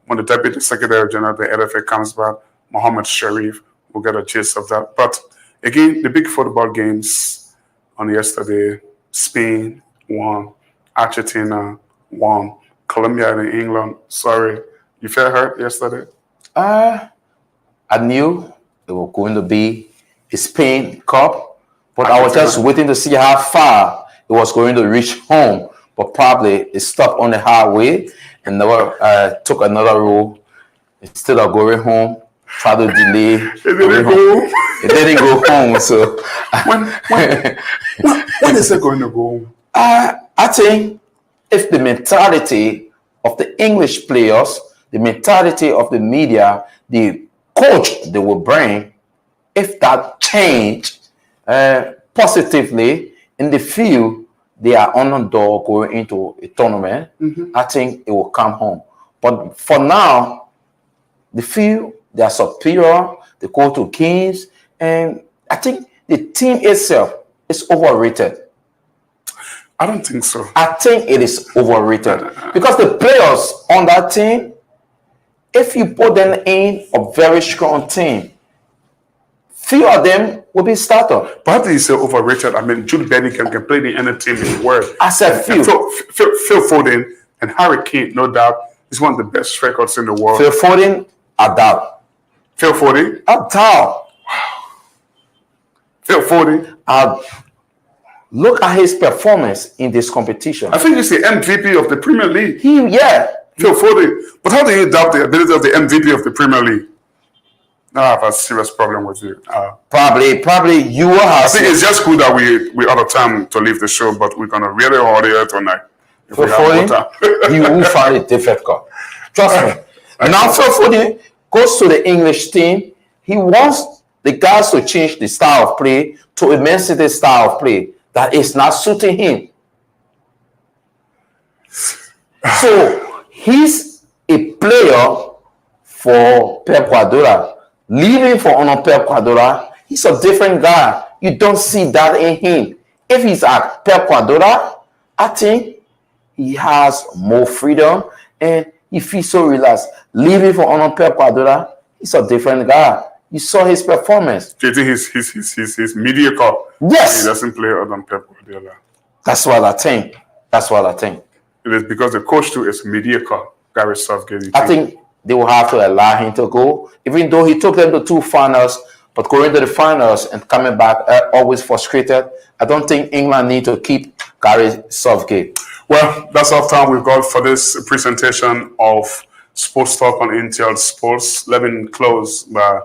when the Deputy Secretary General of the LFA comes back, Mohammed Sharif, will get a gist of that. But again, the big football games on yesterday, Spain won, Argentina won, Colombia and England. Sorry, you felt hurt yesterday? I knew it was going to be a Spain Cup, but I was just waiting to see how far it was going to reach home. But probably it stopped on the highway and never took another road instead of going home. Try to delay. It didn't go home. It didn't go home. So when is it going to go home? I think if the mentality of the English players, the mentality of the media, the coach they will bring, if that change positively in the field, they are on the door going into a tournament, I think it will come home. But for now, the field, they are superior, they go to games, and I think the team itself is overrated. I don't think so. I think it is overrated because the players on that team, if you put them in a very strong team, few of them will be starter. But how do you say overrated? I mean, Jude Bellingham can play in any team in the world. I said few. Phil Foden and Harry Kane, no doubt, is one of the best records in the world. Phil Foden, I doubt. Phil Foden? I doubt. Phil Foden? Look at his performance in this competition. I think he's the MVP of the Premier League. Phil Foden. But how do you doubt the ability of the MVP of the Premier League? I have a serious problem with you. Probably you will have. I think it's just good that we out of time to leave the show, but we're gonna really hold it tonight. Phil Foden, you will find it difficult. Trust me. Now Phil Foden goes to the English team. He wants the guys to change the style of play to a Man City style of play that is not suiting him. So he's a player for Pep Guardiola. Leaving for Pep Guardiola, he's a different guy. You don't see that in him. If he's at Pep Guardiola, I think he has more freedom and he feels so relaxed. Leaving for Pep Guardiola, he's a different guy. You saw his performance. Do you think he's mediocre? Yes. He doesn't play other than Pep Guardiola. That's what I think. It is because the coach too is mediocre. Gareth Southgate. I think they will have to allow him to go, even though he took them to 2 finals. But going to the finals and coming back always frustrated. I don't think England need to keep Gareth Southgate. Well, that's all time we've got for this presentation of Sports Talk on Intel Sports. Let me close by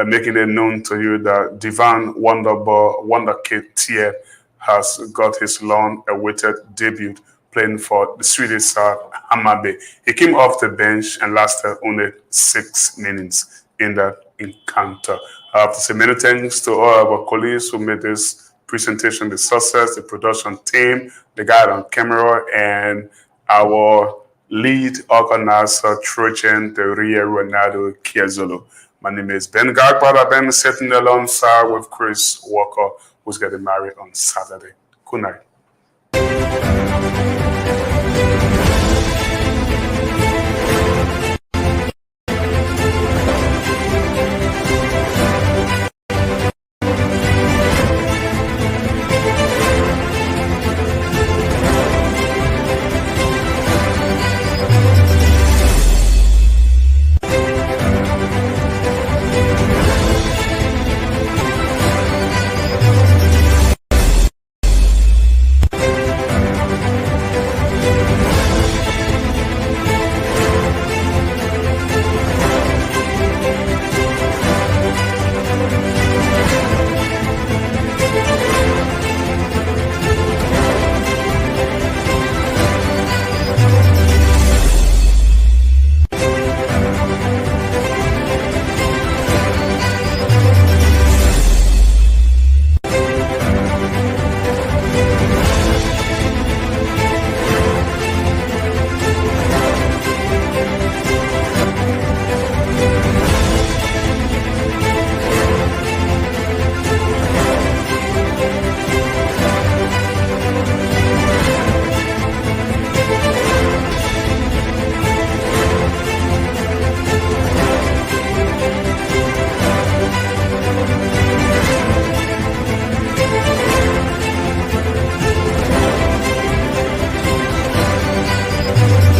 making it known to you that Divan Wonderkid Tier has got his long-awaited debut playing for the Swedish side, Hammarby. He came off the bench and lasted only 6 minutes in that encounter. I have to say many thanks to all our colleagues who made this presentation the success, the production team, the guy on camera, and our lead organizer, Trojan, the Rio Ronaldo Chiazzolo. My name is Ben Gagpad. I've been sitting alongside with Chris Walker, who's getting married on Saturday. Good night.